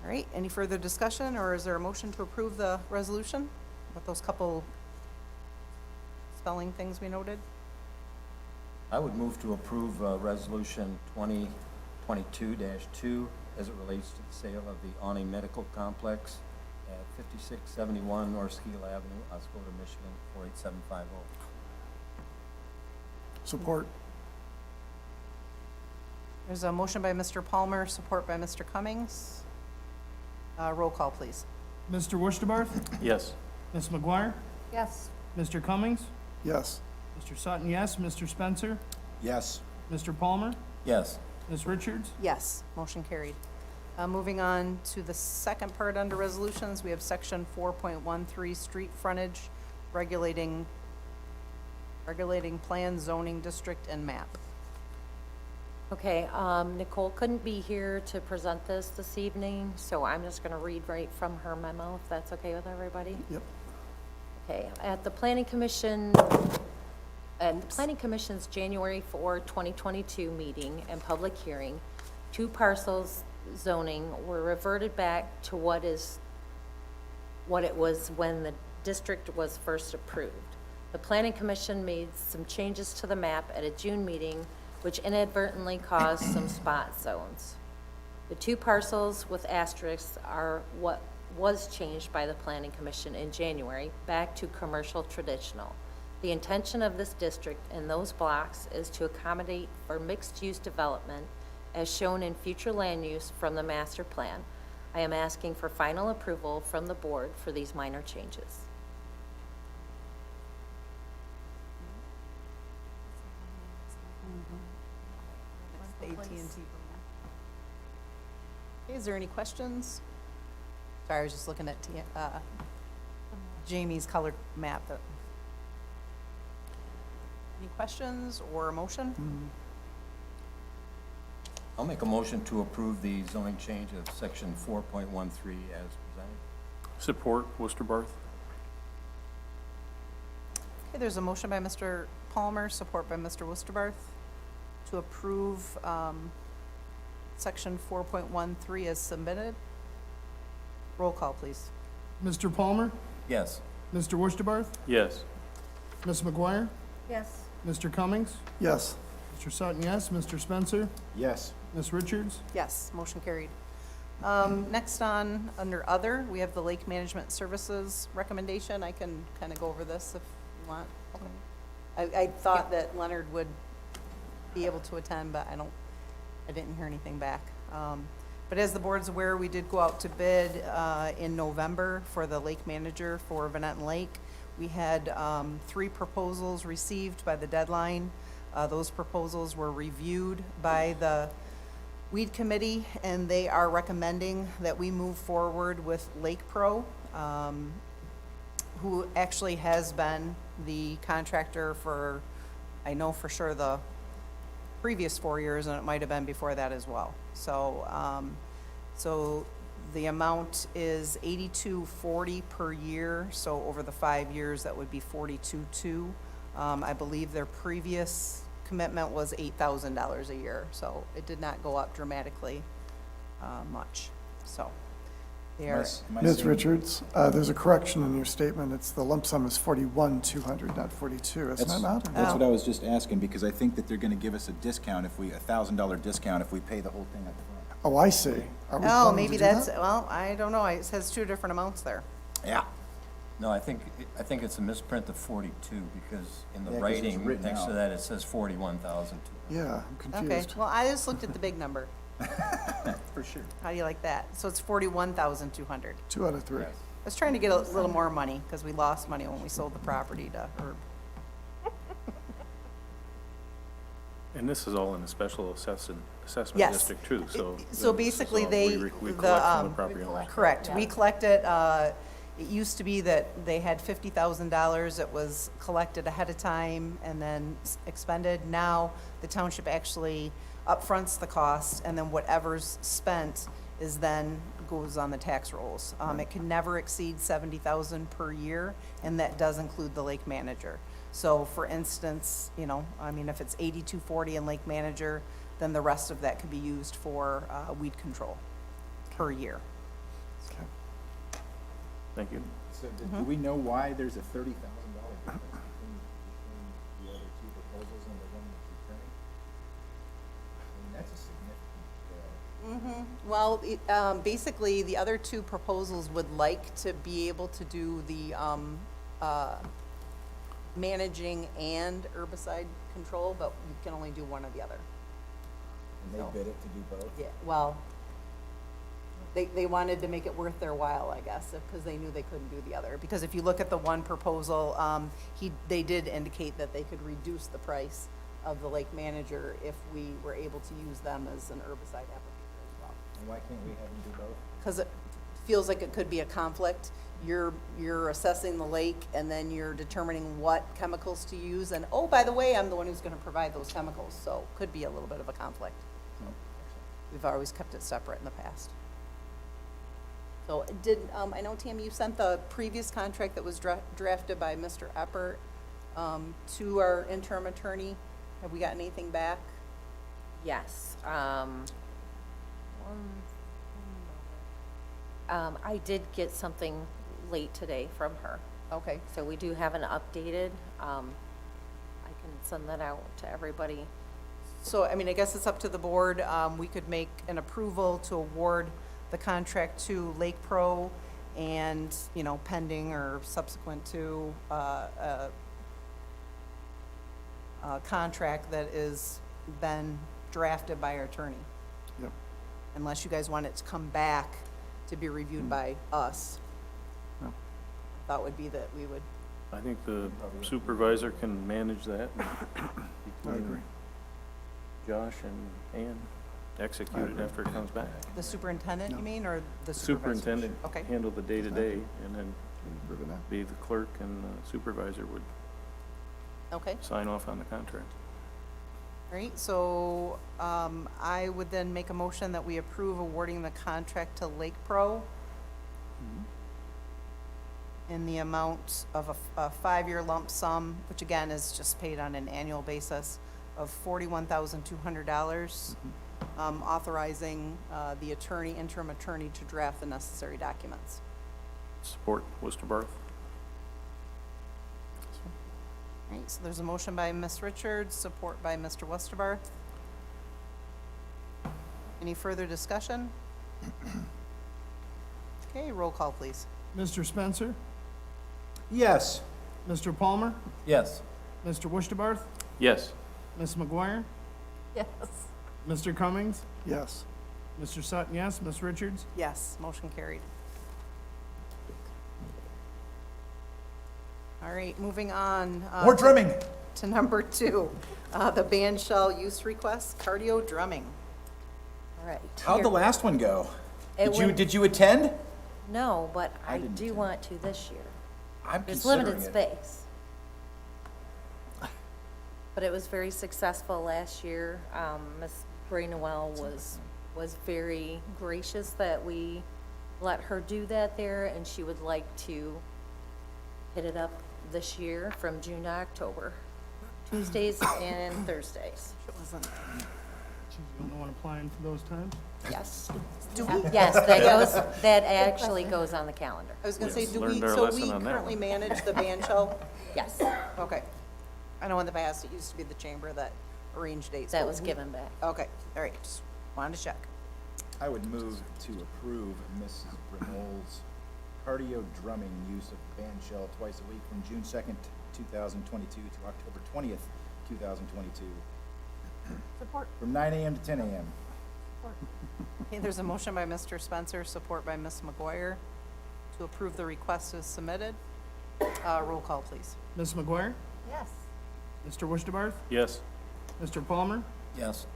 All right, any further discussion, or is there a motion to approve the resolution with those couple spelling things we noted?
I would move to approve Resolution 2022-2 as it relates to the sale of the awning medical complex at 5671 North Skeel Avenue, Oscoda, Michigan, 48750.
Support.
There's a motion by Mr. Palmer, support by Mr. Cummings. Roll call, please.
Mr. Wurstabarth?
Yes.
Ms. McGuire?
Yes.
Mr. Cummings?
Yes.
Mr. Sutton, yes. Mr. Spencer?
Yes.
Mr. Palmer?
Yes.
Ms. Richards?
Yes, motion carried. Moving on to the second part under resolutions, we have section 4.13, street frontage, regulating plan, zoning district, and map.
Okay, Nicole couldn't be here to present this evening, so I'm just going to read right from her memo, if that's okay with everybody.
Yep.
Okay, at the Planning Commission's January 4, 2022 meeting and public hearing, 2 parcels zoning were reverted back to what it was when the district was first approved. The Planning Commission made some changes to the map at a June meeting, which inadvertently caused some spot zones. The 2 parcels with asterisks are what was changed by the Planning Commission in January back to commercial traditional. The intention of this district and those blocks is to accommodate for mixed-use development as shown in future land use from the master plan. I am asking for final approval from the board for these minor changes.
The AT&T. Okay, is there any questions? Sorry, I was just looking at Jamie's colored map. Any questions or a motion?
I'll make a motion to approve the zoning change of section 4.13 as presented.
Support, Wurstabarth.
Okay, there's a motion by Mr. Palmer, support by Mr. Wurstabarth, to approve section 4.13 as submitted. Roll call, please.
Mr. Palmer?
Yes.
Mr. Wurstabarth?
Yes.
Ms. McGuire?
Yes.
Mr. Cummings?
Yes.
Mr. Sutton, yes. Mr. Spencer?
Yes.
Ms. Richards?
Yes, motion carried. Next on, under other, we have the Lake Management Services recommendation. I can kind of go over this if you want. I thought that Leonard would be able to attend, but I didn't hear anything back. But as the board's aware, we did go out to bid in November for the lake manager for Vanetton Lake. We had 3 proposals received by the deadline. Those proposals were reviewed by the Weed Committee, and they are recommending that we move forward with Lake Pro, who actually has been the contractor for, I know for sure, the previous 4 years, and it might have been before that as well. So the amount is $82.40 per year, so over the 5 years, that would be $42.2. I believe their previous commitment was $8,000 a year, so it did not go up dramatically much, so. They are,
Ms. Richards, there's a correction in your statement. It's the lump sum is 41,200, not 42, isn't it not?
That's what I was just asking, because I think that they're gonna give us a discount if we, $1,000 discount if we pay the whole thing up front.
Oh, I see. Are we
Oh,
planning to
maybe
do
that's,
that?
well, I don't know, it says two different amounts there.
Yeah.
No, I think it's a misprint of 42, because in the
Yeah, 'cause it's
writing,
written
next to
out.
that, it says 41,000.
Yeah, I'm
Okay,
confused.
well, I just looked at the big number.
For sure.
How do you like that? So it's 41,200.
2 out of 3.
I was trying to get a little more money, because we lost money when we sold the property to Herb.
And this is all in a special assessment
Yes.
district too, so.
So
this is
basically,
all
they,
we
the,
collect from the property owners.
correct, we collected, it used to be that they had $50,000 that was collected ahead of time and then expended. Now, the township actually upfronts the cost, and then whatever's spent is then goes on the tax rolls. It can never exceed 70,000 per year, and that does include the lake manager. So for instance, you know, I mean, if it's 8240 in lake manager, then the rest of that could be used for weed control per year.
Okay.
Thank you.
So do we know why there's a $30,000 difference between the other two proposals and the one that's returning? I mean, that's a significant,
Well, basically, the other two proposals would like to be able to do the managing and herbicide control, but you can only do one or the other.
and they bid it to do both?
Yeah, well, they wanted to make it worth their while, I guess, because they knew they couldn't do the other. Because if you look at the one proposal, they did indicate that they could reduce the price of the lake manager if we were able to use them as an herbicide applicator as well.
And why can't we have them do both?
Because it feels like it could be a conflict. You're assessing the lake, and then you're determining what chemicals to use, and, oh, by the way, I'm the one who's gonna provide those chemicals, so could be a little bit of a conflict. We've always kept it separate in the past. So I know, Tammy, you sent the previous contract that was drafted by Mr. Eppert to our interim attorney. Have we gotten anything back?
Yes. I did get something late today from her.
Okay.
So we do have an updated. I can send that out to everybody.
So, I mean, I guess it's up to the board. We could make an approval to award the contract to Lake Pro and, you know, pending or subsequent to a contract that is been drafted by our attorney.
Yep.
Unless you guys want it to come back to be reviewed by us.
No.
Thought would be that we would,
I think the supervisor can manage that.
I agree.
Josh and Ann execute it after it comes back.
the superintendent, you mean, or the supervisor?
Superintendent
Okay.
handle the day-to-day, and then
Approving that.
be the clerk, and the supervisor would
Okay.
sign off on the contract.
All right, so I would then make a motion that we approve awarding the contract to Lake Pro in the amount of a 5-year lump sum, which again is just paid on an annual basis, of $41,200, authorizing the interim attorney to draft the necessary documents.
Support Worcester Barth.
All right, so there's a motion by Ms. Richards, support by Mr. Westerbarth. Any further discussion? Okay, roll call, please.
Mr. Spencer,
Yes.
Mr. Palmer,
Yes.
Mr. Wushtabarth,
Yes.
Ms. McGuire,
Yes.
Mr. Cummings,
Yes.
Mr. Sutton, yes, Ms. Richards.
Yes, motion carried. All right, moving on.
More drumming.
To number 2, the band shell use request, cardio drumming.
All right.
How'd the
here.
last one go?
It went-
Did you attend?
No, but I
didn't
do
attend.
want to this year.
I'm
There's
considering
limited
it.
space. But it was very successful last year. Ms. Bray Noel was very gracious that we let her do that there, and she would like to hit it up this year from June to October, Tuesdays and Thursdays.
It wasn't.
She's the only one applying for those times.
Yes.
Do we,
Yes, that actually goes on the calendar.
I was gonna say, do
Learned
we,
our
so
lesson
we
on that
currently
one.
manage the band shell?
Yes,
Okay. I know in the past, it used to be the chamber that arranged dates.
that
but
was
we-
given back.
Okay, all right, just wanted to check.
I would move to approve Mrs. Brimol's cardio drumming use of the band shell twice a week from June 2nd, 2022 to October 20th, 2022,
Support.
from 9 a.m. to 10 a.m.
Okay, there's a motion by Mr. Spencer, support by Ms. McGuire to approve the request as submitted. Roll call, please.
Ms. McGuire?
Yes.
Mr. Wishdebarth?
Yes.
Mr. Palmer?
Yes.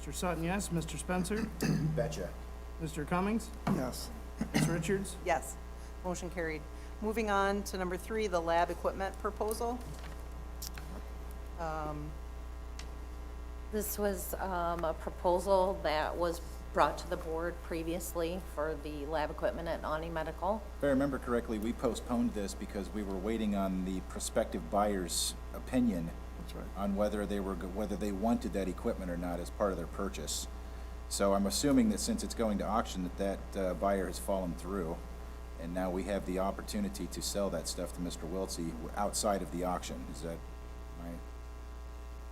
Mr. Sutton, yes. Mr. Spencer?
Betcha.
Mr. Cummings?
Yes.
Ms. Richards?
Yes, motion carried. Moving on to number 3, the lab equipment proposal.
This was a proposal that was brought to the board previously for the lab equipment at Ani Medical.
If I remember correctly, we postponed this because we were waiting on the prospective buyer's opinion
That's right.
on whether they wanted that equipment or not as part of their purchase. So I'm assuming that since it's going to auction, that buyer has fallen through, and now we have the opportunity to sell that stuff to Mr. Wiltsey outside of the auction. Is that right?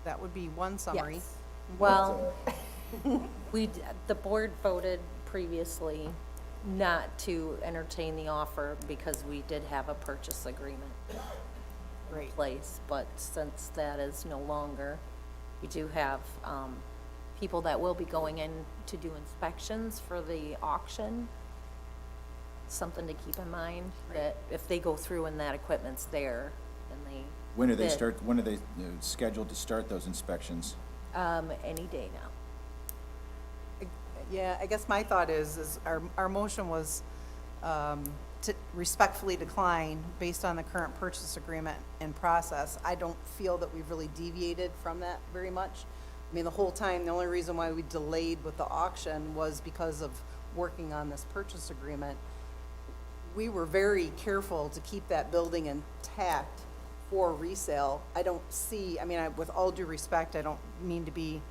That would be one summary.
Yes. Well, the board voted previously not to entertain the offer because we did have a purchase agreement in
Right.
place. But since that is no longer, we do have people that will be going in to do inspections for the auction. Something to keep in mind, that if they go through and that equipment's there, then they.
When are they
bid,
when are they scheduled to start those inspections?
Any day now.
Yeah, I guess my thought is our motion was to respectfully decline based on the current purchase agreement in process. I don't feel that we've really deviated from that very much. I mean, the whole time, the only reason why we delayed with the auction was because of working on this purchase agreement. We were very careful to keep that building intact for resale. I don't see, I mean, with all due respect, I don't mean to be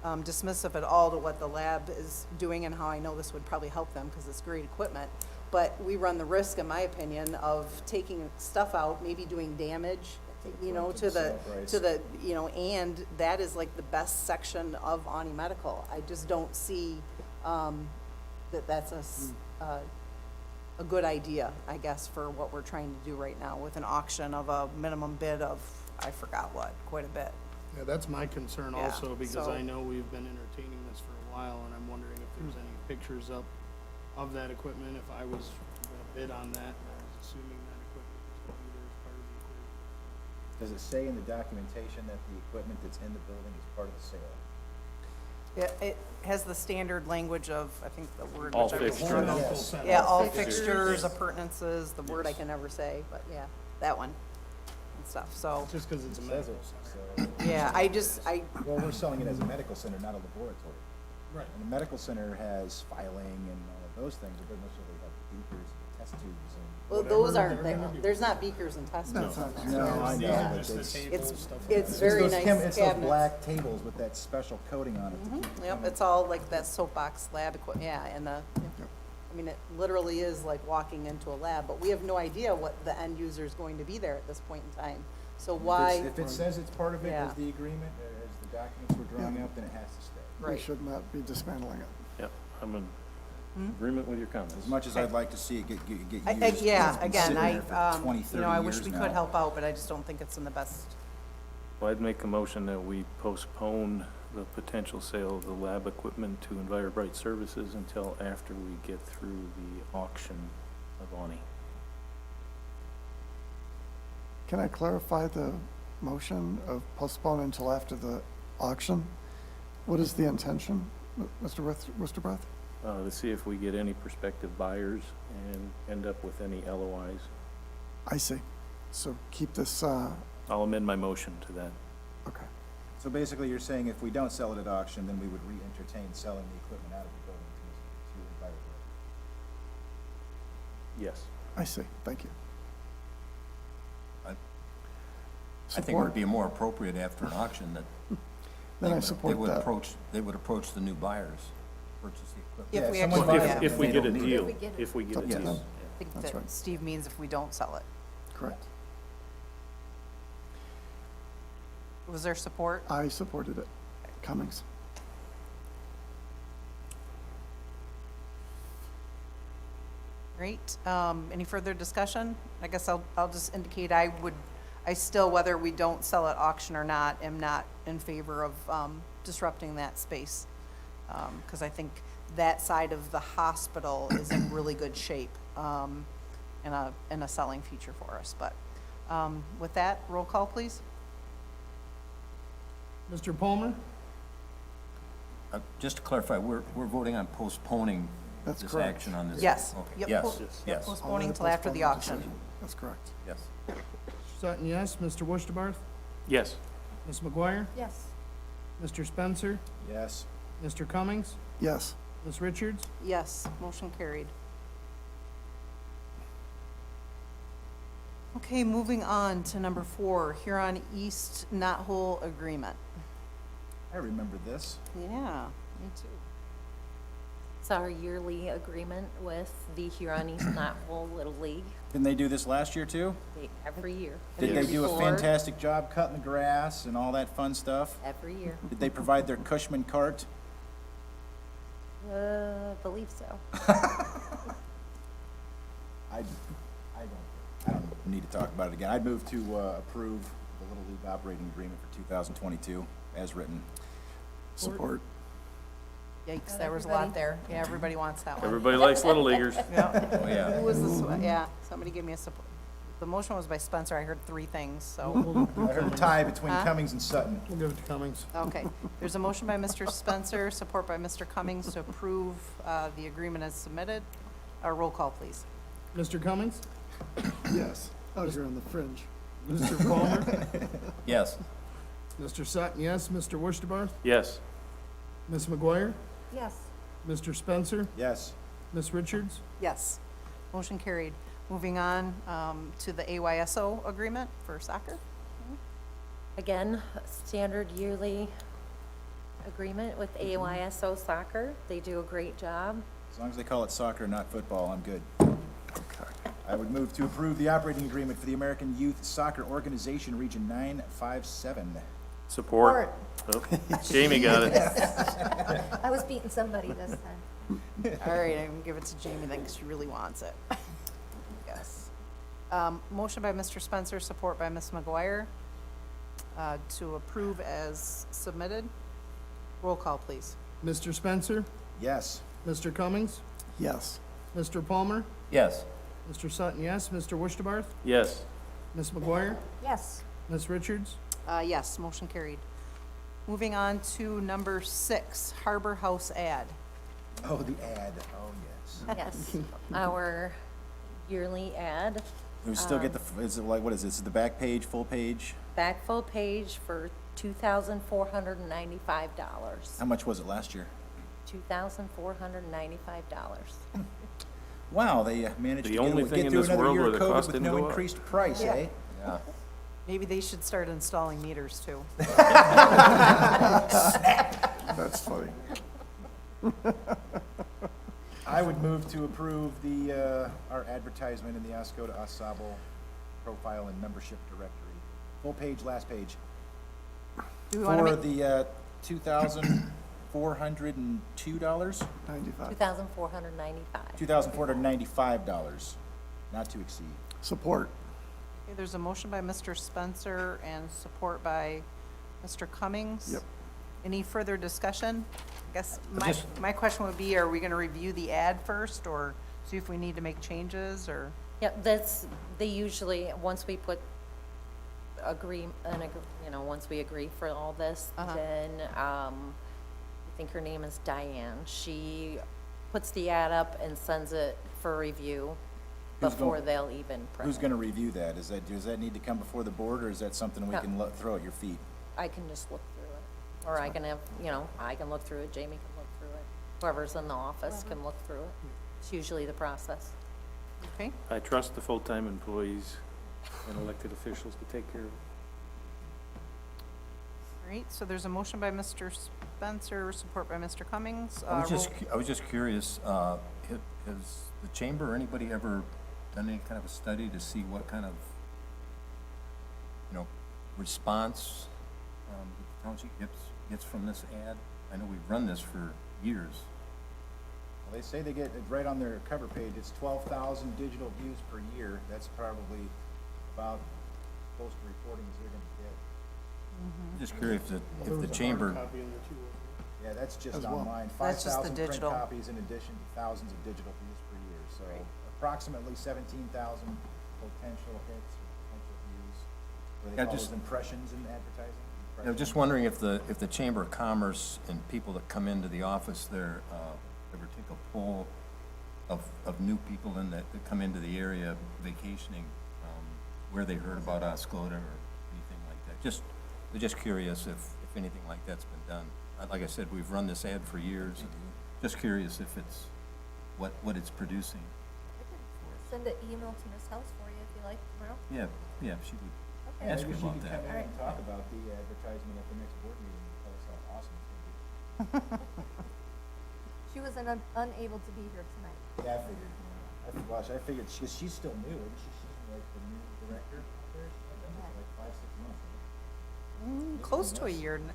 dismissive at all to what the lab is doing and how I know this would probably help them because it's great equipment. But we run the risk, in my opinion, of taking stuff out, maybe doing damage, you know, to the, you know, and that is like the best section of Ani Medical. I just don't see that that's a good idea, I guess, for what we're trying to do right now with an auction of a minimum bid of, I forgot what, quite a bit.
Yeah, that's my concern
Yeah,
also, because
so-
I know we've been entertaining this for a while, and I'm wondering if there's any pictures up of that equipment. If I was gonna bid on that, I was assuming that equipment was gonna be there as part of the equation.
Does it say in the documentation that the equipment that's in the building is part of the sale?
It has the standard language of, I think the word.
All
which I was-
fixtures.
Yeah, all
Fixtures.
fixtures, appurtenances, the word I can never say, but yeah, that one and stuff, so,
Just because it's a
It
medical
says
center.
it, so.
yeah,
Well, we're selling it as a medical center, not a laboratory.
Right.
And a medical center has filing and all of those things. It doesn't necessarily have beakers and test tubes and.
well, those aren't, there's not beakers and test tubes on there.
No, I know, but
Just the
it's.
tables, stuff like
It's
that.
very
those
nice
It's those
cabinets.
black tables with that special coating on it to keep the
Yep,
chemical-
it's all like that soapbox lab equipment, yeah, and I mean, it literally is like walking into a lab, but we have no idea what the end user is going to be there at this point in time. So why,
If it says it's part of it
Yeah.
as the agreement, or as the documents we're drawing up, then it has to stay.
We
right,
should not be dismantling it.
Yep, I'm in agreement with your comments.
As much as I'd like to see it get
I-
used.
yeah,
it's been
again,
sitting there for 20,
you
30
know, I wish
years
we
now.
could help out, but I just don't think it's in the best.
Well, I'd make a motion that we postpone the potential sale of the lab equipment to EnviroBright Services until after we get through the auction of Ani.
Can I clarify the motion of postpone until after the auction? What is the intention, Mr. Wisterbrath?
To see if we get any prospective buyers and end up with any LOIs.
I see. So keep this,
I'll amend my motion to that.
okay.
So basically, you're saying if we don't sell it at auction, then we would re-entertain selling the equipment out of the building to EnviroBright.
Yes.
I see. Thank you.
I think it would be more appropriate after an auction that
Then I support that.
they would approach the new buyers, purchase the equipment.
If we
someone
actually,
buys
yeah,
it.
If we
They
get a
don't need it.
deal,
If we get it.
if we get a
Yes.
deal.
I think
That's
that
right.
Steve means if we don't sell it.
Correct.
Was there support?
I supported it. Cummings.
Great. Any further discussion? I guess I'll just indicate I still, whether we don't sell at auction or not, am not in favor of disrupting that space. Because I think that side of the hospital is in really good shape and a selling feature for us. But with that, roll call, please.
Mr. Palmer?
Just to clarify, we're voting on postponing
That's
this
correct.
action on this?
Yes.
Okay.
Yep,
Yes,
po-
yes,
Postponing
I'll
till after the
postpone
auction.
decision. That's correct.
yes.
Sutton, yes. Mr. Wishtabarth?
Yes.
Ms. McGuire?
Yes.
Mr. Spencer?
Yes.
Mr. Cummings?
Yes.
Ms. Richards?
Yes, motion carried. Okay, moving on to number 4, Huron East Knothole Agreement.
I remember this.
Yeah, me too.
It's our yearly agreement with the Huron East Knothole Little League,
Didn't they do this last year too?
every year.
Did they do a
Before,
fantastic job cutting the grass and all that fun stuff?
Every year,
Did they provide their Cushman cart?
believe so.
I don't need to talk about it again. I'd move to approve the Little League operating agreement for 2022 as written.
Support.
Yikes, there was a lot there. Yeah, everybody wants that one.
Everybody likes Little Leaguers.
Yeah.
Oh, yeah.
Who was this one? Yeah, somebody give me a support. The motion was by Spencer. I heard 3 things, so,
I heard a tie between
Huh?
Cummings and Sutton.
We'll give it to Cummings.
okay. There's a motion by Mr. Spencer, support by Mr. Cummings to approve the agreement as submitted. Roll call, please.
Mr. Cummings?
Yes. Out here on the fringe.
Mr. Palmer?
Yes,
Mr. Sutton, yes. Mr. Wishtabarth?
Yes.
Ms. McGuire?
Yes.
Mr. Spencer?
Yes.
Ms. Richards?
Yes. Motion carried. Moving on to the AYSO agreement for soccer.
Again, standard yearly agreement with AYSO Soccer. They do a great job.
As long as they call it soccer, not football, I'm good. I would move to approve the operating agreement for the American Youth Soccer Organization, Region 957.
Support. Oh, Jamie got it.
I was beating somebody this time.
All right, I'm gonna give it to Jamie then, because she really wants it. Yes. Motion by Mr. Spencer, support by Ms. McGuire, to approve as submitted. Roll call, please.
Mr. Spencer?
Yes.
Mr. Cummings?
Yes.
Mr. Palmer?
yes,
Mr. Sutton, yes. Mr. Wishtabarth?
Yes.
Ms. McGuire?
Yes.
Ms. Richards?
Yes, motion carried. Moving on to number 6, Harbor House ad.
Oh, the ad. Oh, yes.
Yes, our yearly ad,
We still get the, is it like, what is this? Is it the back page, full page?
back full page for $2,495.
How much was it last year?
$2,495.
Wow, they managed
The
to
only
get
thing in
through
this
another
world
year
where
of
the
COVID
cost
with
didn't
no
go up.
increased price, eh?
yeah.
Maybe they should start installing meters too.
That's funny.
I would move to approve the, our advertisement in the Oscoda Isabel profile and membership directory. Full page, last page.
Do we want to
For
make,
the, $2,402?
$95.
$2,495.
$2,495, not to exceed.
Support.
okay, there's a motion by Mr. Spencer and support by Mr. Cummings.
Yep.
Any further discussion? I guess
Just-
my question would be, are we going to review the ad first or see if we need to make changes or?
Yep, they usually, once we put once we agree for all this,
Uh-huh.
then, I think her name is Diane. She puts the ad up and sends it for review
Who's
before
going-
they'll even print
Who's
it.
gonna review that? Does that need to come before the board, or is that something we
No.
can throw at your feet?
I can just look through it, or I can have, I can look through it, Jamie can look through it. Whoever's in the office can look through it. It's usually the process.
Okay,
I trust the full-time employees and elected officials to take care of it.
all right, so there's a motion by Mr. Spencer, support by Mr. Cummings.
I was
Roll-
just curious, has the chamber or anybody ever done any kind of a study to see what kind of, response the township gets from this ad? I know we've run this for years.
They say they get, it right on their cover page, it's 12,000 digital views per year. That's probably about close to reporting as they're gonna get.
Just curious if the chamber,
Yeah, that's just
As well.
online.
That's just the
5,000 print
digital.
copies in addition to thousands of digital views per year. So approximately 17,000 potential hits or potential views. What do they
Yeah,
call
just-
those, impressions in advertising?
I'm just wondering if the Chamber of Commerce and people that come into the office there, ever take a poll of new people that come into the area vacationing, where they heard about Oscoda or anything like that. We're just curious if anything like that's been done. Like I said, we've run this ad for years, and just curious if it's, what it's producing.
I can send an email to Ms. House for you if you like tomorrow.
Yeah, she would
Okay.
ask
Maybe
her
she
about
could
that.
come in and talk about the advertisement at the next board meeting and tell us how awesome it's gonna be.
She was unable to be here tonight.
Yeah, I figured. I figured she's still new, isn't she? She's like the new director out there. She's been there for like 5-6 months.
Close to a year. I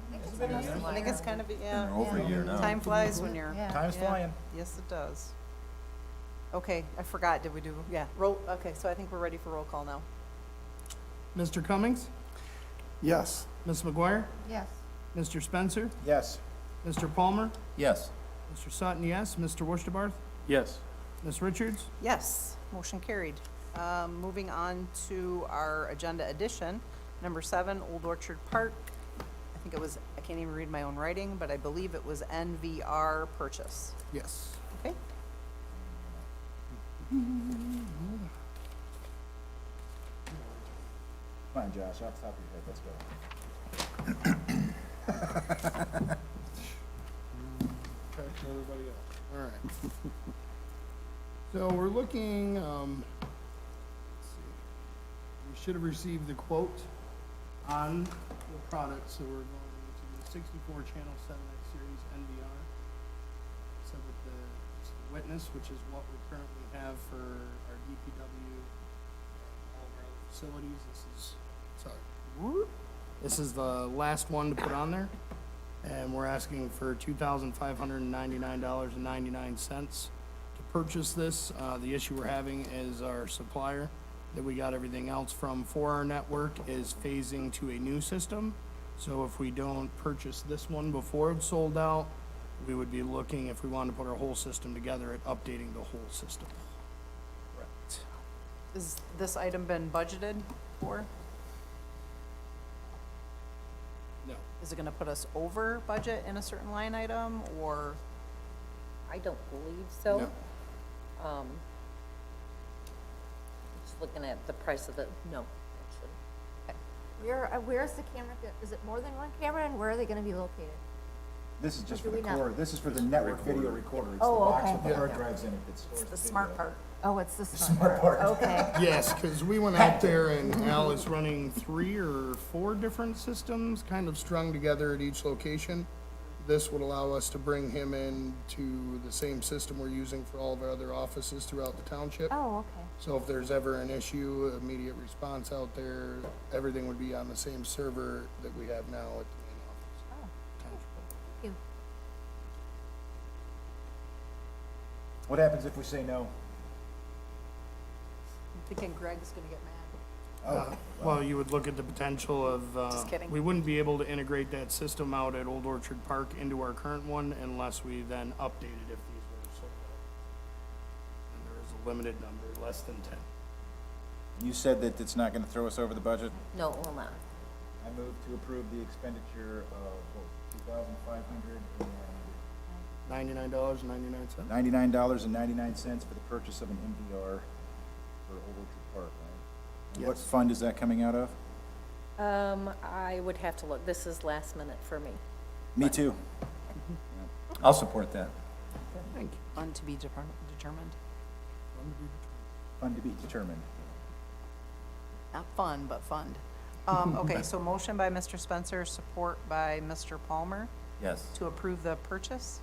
think it's kind of, yeah.
Been over a year now.
Time flies when you're.
Time's
Yeah.
flying.
Yes, it does. Okay, I forgot, did we do, yeah, okay, so I think we're ready for roll call now.
Mr. Cummings?
Yes.
Ms. McGuire?
Yes.
Mr. Spencer?
Yes.
Mr. Palmer?
Yes.
Mr. Sutton, yes. Mr. Wurstabarth?
Yes.
Ms. Richards?
Yes, motion carried. Moving on to our agenda addition, number 7, Old Orchard Park. I think it was, I can't even read my own writing, but I believe it was NVR purchase.
Yes.
Okay?
Come on, Josh, off the top of your head, let's go.
All right. So we're looking, let's see. We should have received the quote on the product, so we're going to the 64 channel 7X series NVR. So with the Witness, which is what we currently have for our DPW and all of our other facilities. This is the last one to put on there. And we're asking for $2,599.99 to purchase this. The issue we're having is our supplier that we got everything else from for our network is phasing to a new system. So if we don't purchase this one before it's sold out, we would be looking, if we wanted to put our whole system together, at updating the whole system.
Has this item been budgeted for?
No.
Is it gonna put us over budget in a certain line item, or?
I don't believe so.
No.
Just looking at the price of it, no, it shouldn't.
Where's the camera, is it more than one camera, and where are they gonna be located?
This is just for
Do
the
we not-
core, this is for the network video recorder. It's the
Oh,
box
okay.
with the hard drives in it that stores
The
the
smart
video.
part.
Oh, it's the
Smart part.
Okay.
Yes, because we went out there and Al is running 3 or 4 different systems, kind of strung together at each location. This would allow us to bring him in to the same system we're using for all of our other offices throughout the township.
Oh, okay.
So if there's ever an issue, immediate response out there, everything would be on the same server that we have now at the main office.
Oh,
Township.
thank you.
What happens if we say no?
I'm thinking Greg's gonna get mad.
Well, you would look at the potential of,
Just kidding.
we wouldn't be able to integrate that system out at Old Orchard Park into our current one unless we then updated if these were sold out. And there is a limited number, less than 10.
You said that it's not gonna throw us over the budget?
No, it will not.
I move to approve the expenditure of,
$99.99.
$2,599.99 for the purchase of an MVR for Old Orchard Park, right? And what
Yes.
fund is that coming out of?
I would have to look. This is last minute for me.
Me too.
I'll support that.
Thank you.
Fun to be determined.
Fund to be determined.
Not fun, but fund. Okay, so motion by Mr. Spencer, support by Mr. Palmer
Yes.
to approve the purchase.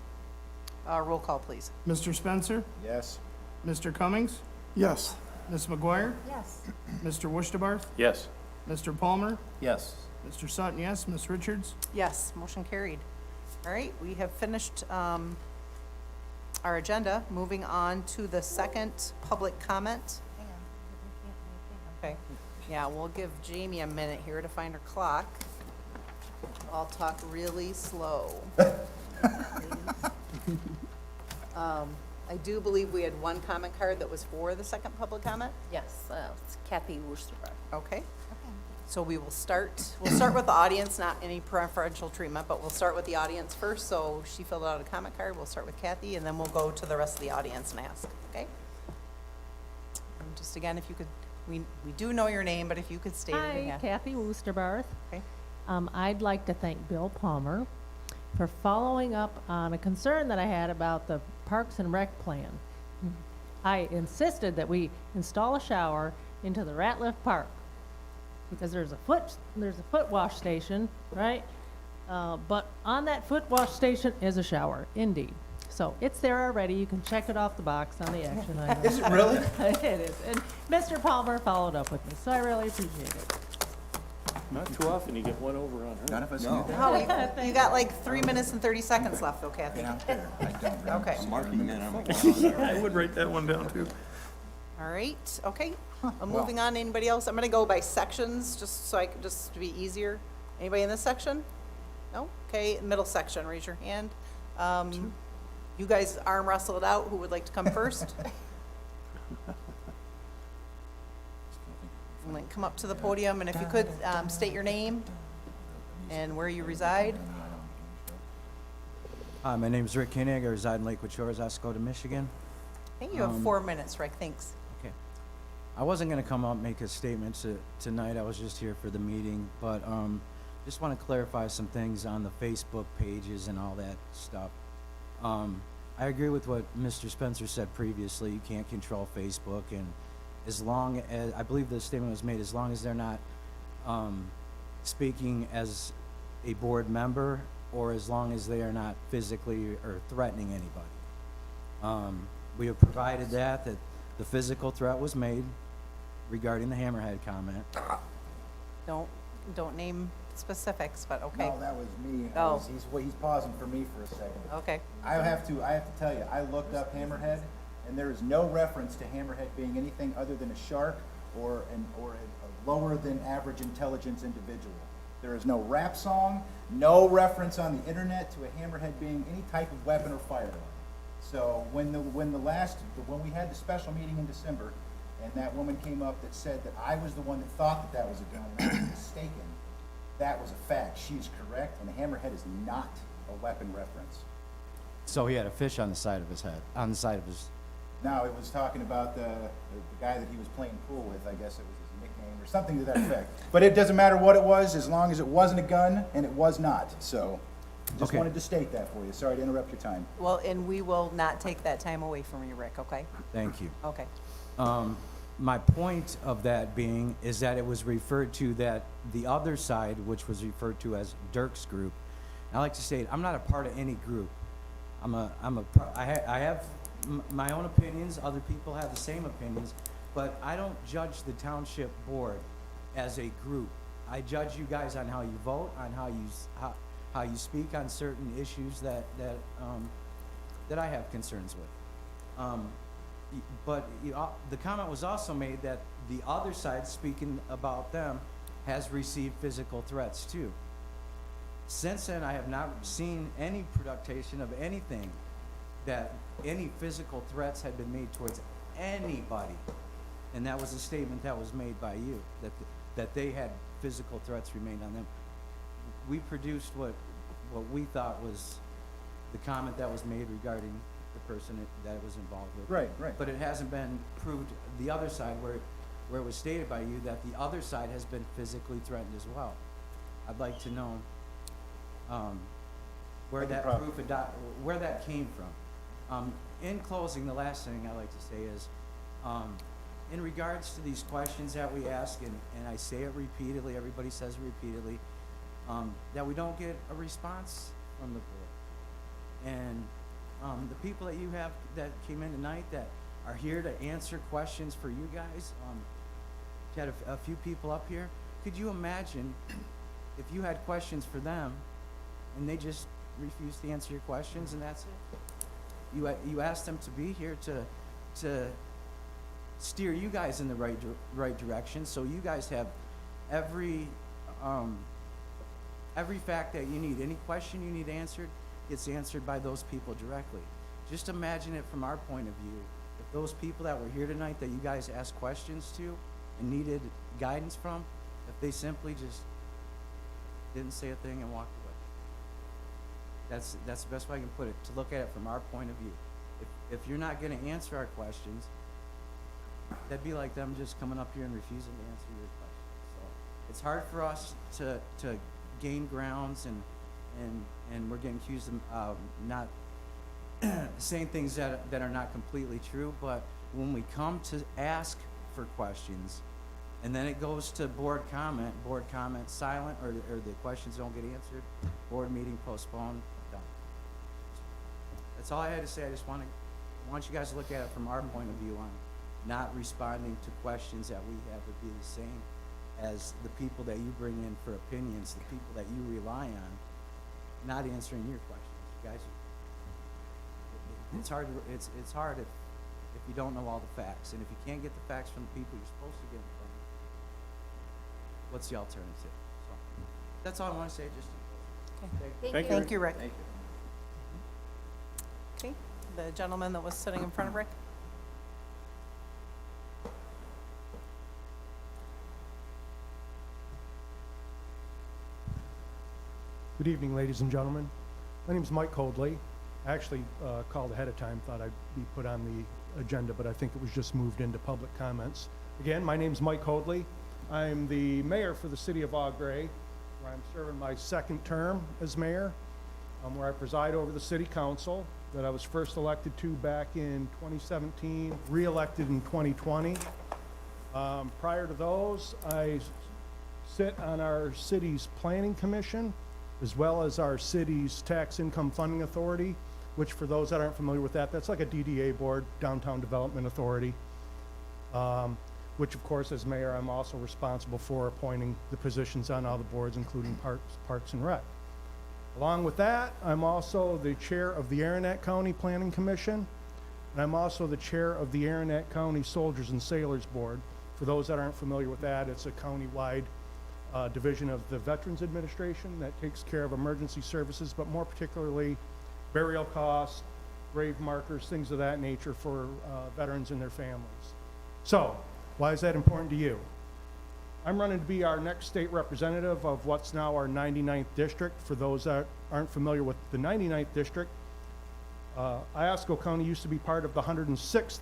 Roll call, please.
Mr. Spencer,
Yes?
Mr. Cummings,
Yes.
Ms. McGuire,
Yes.
Mr. Wurstabarth,
Yes.
Mr. Palmer,
Yes.
Mr. Sutton, yes, Ms. Richards.
Yes, motion carried. All right, we have finished our agenda. Moving on to the second public comment.
Hang on, we can't do anything.
Okay, yeah, we'll give Jamie a minute here to find her clock. I'll talk really slow. I do believe we had one comment card that was for the second public comment.
Yes, it's Kathy Worcester.
Okay. So we'll start with the audience, not any preferential treatment, but we'll start with the audience first. So she filled out a comment card. We'll start with Kathy, and then we'll go to the rest of the audience and ask, okay? And just again, if you could, we do know your name, but if you could state it
Hi,
again.
Kathy Woosterbarth.
Okay.
I'd like to thank Bill Palmer for following up on a concern that I had about the Parks and Rec plan. I insisted that we install a shower into the Ratliff Park because there's a foot wash station, right? But on that foot wash station is a shower, indeed. So it's there already. You can check it off the box on the action item.
Is it really?
It is. And Mr. Palmer followed up with me, so I really appreciate it.
Not too often you get one over on her.
None of us knew that.
Oh, you got like 3 minutes and 30 seconds left, though, Kathy.
Get out there. I don't remember.
Okay.
Marking that on my
I would write that one down too.
All right, okay. Moving on, anybody else? I'm gonna go by sections, just to be easier. Anybody in this section? No? Okay, middle section, raise your hand. You guys arm wrestle it out. Who would like to come first? And then come up to the podium, and if you could, state your name and where you reside.
Hi, my name is Rick Koenig. I reside in Lakewood Shores, Oscoda, Michigan.
I think you have 4 minutes, Rick, thanks.
Okay. I wasn't going to come up and make a statement tonight. I was just here for the meeting, but just want to clarify some things on the Facebook pages and all that stuff. I agree with what Mr. Spencer said previously. You can't control Facebook, and as long as, I believe the statement was made, as long as they're not speaking as a board member, or as long as they are not physically or threatening anybody. We have provided that the physical threat was made regarding the hammerhead comment.
Don't name specifics, but okay.
No, that was me.
Oh.
He's pausing for me for a second.
Okay.
I have to tell you, I looked up hammerhead, and there is no reference to hammerhead being anything other than a shark or a lower than average intelligence individual. There is no rap song, no reference on the internet to a hammerhead being any type of weapon or firearm. So when we had the special meeting in December, and that woman came up that said that I was the one that thought that was a gun and I was mistaken, that was a fact. She's correct, and a hammerhead is not a weapon reference.
So he had a fish on the side of his head, on the side of his...
No, it was talking about the guy that he was playing pool with. I guess it was his nickname or something to that effect. But it doesn't matter what it was, as long as it wasn't a gun, and it was not. So just
Okay.
wanted to state that for you. Sorry to interrupt your time.
Well, and we will not take that time away from you, Rick, okay?
Thank you.
Okay.
My point of that being is that it was referred to that the other side, which was referred to as Dirk's group. I like to state, I'm not a part of any group. I have my own opinions. Other people have the same opinions, but I don't judge the township board as a group. I judge you guys on how you vote, on how you speak on certain issues that I have concerns with. But the comment was also made that the other side, speaking about them, has received physical threats too. Since then, I have not seen any production of anything that any physical threats had been made towards anybody. And that was a statement that was made by you, that they had physical threats remained on them. We produced what we thought was the comment that was made regarding the person that it was involved with.
Right.
But it hasn't been proved, the other side, where it was stated by you that the other side has been physically threatened as well. I'd like to know where that came from. In closing, the last thing I like to say is, in regards to these questions that we ask, and I say it repeatedly, everybody says it repeatedly, that we don't get a response from the board. And the people that you have that came in tonight that are here to answer questions for you guys, you had a few people up here. Could you imagine if you had questions for them and they just refused to answer your questions and that's it? You asked them to be here to steer you guys in the right direction, so you guys have every fact that you need. Any question you need answered gets answered by those people directly. Just imagine it from our point of view. If those people that were here tonight that you guys asked questions to and needed guidance from, if they simply just didn't say a thing and walked away. That's the best way I can put it, to look at it from our point of view. If you're not gonna answer our questions, that'd be like them just coming up here and refusing to answer your questions. So it's hard for us to gain grounds, and we're getting accused of not saying things that are not completely true. But when we come to ask for questions, and then it goes to board comment silent, or the questions don't get answered, board meeting postponed, done. That's all I had to say. I just want you guys to look at it from our point of view on not responding to questions that we have would be the same as the people that you bring in for opinions, the people that you rely on, not answering your questions. You guys, it's hard if you don't know all the facts, and if you can't get the facts from the people you're supposed to get them from, what's the alternative? So that's all I want to say. Just
Thank you, Rick. Okay, the gentleman that was sitting in front of Rick.
Good evening, ladies and gentlemen. My name is Mike Hoadley. I actually called ahead of time, thought I'd be put on the agenda, but I think it was just moved into public comments. Again, my name is Mike Hoadley. I'm the mayor for the city of Eau Grais, where I'm serving my second term as mayor, where I preside over the city council that I was first elected to back in 2017, re-elected in 2020. Prior to those, I sit on our city's planning commission, as well as our city's tax income funding authority, which for those that aren't familiar with that, that's like a DDA board, Downtown Development Authority, which of course as mayor, I'm also responsible for appointing the positions on all the boards, including Parks and Rec. Along with that, I'm also the chair of the Aranet County Planning Commission, and I'm also the chair of the Aranet County Soldiers and Sailors Board. For those that aren't familiar with that, it's a county-wide division of the Veterans Administration that takes care of emergency services, but more particularly burial costs, grave markers, things of that nature for veterans and their families. So, why is that important to you? I'm running to be our next state representative of what's now our 99th district. For those that aren't familiar with the 99th district, Iosco County used to be part of the 106th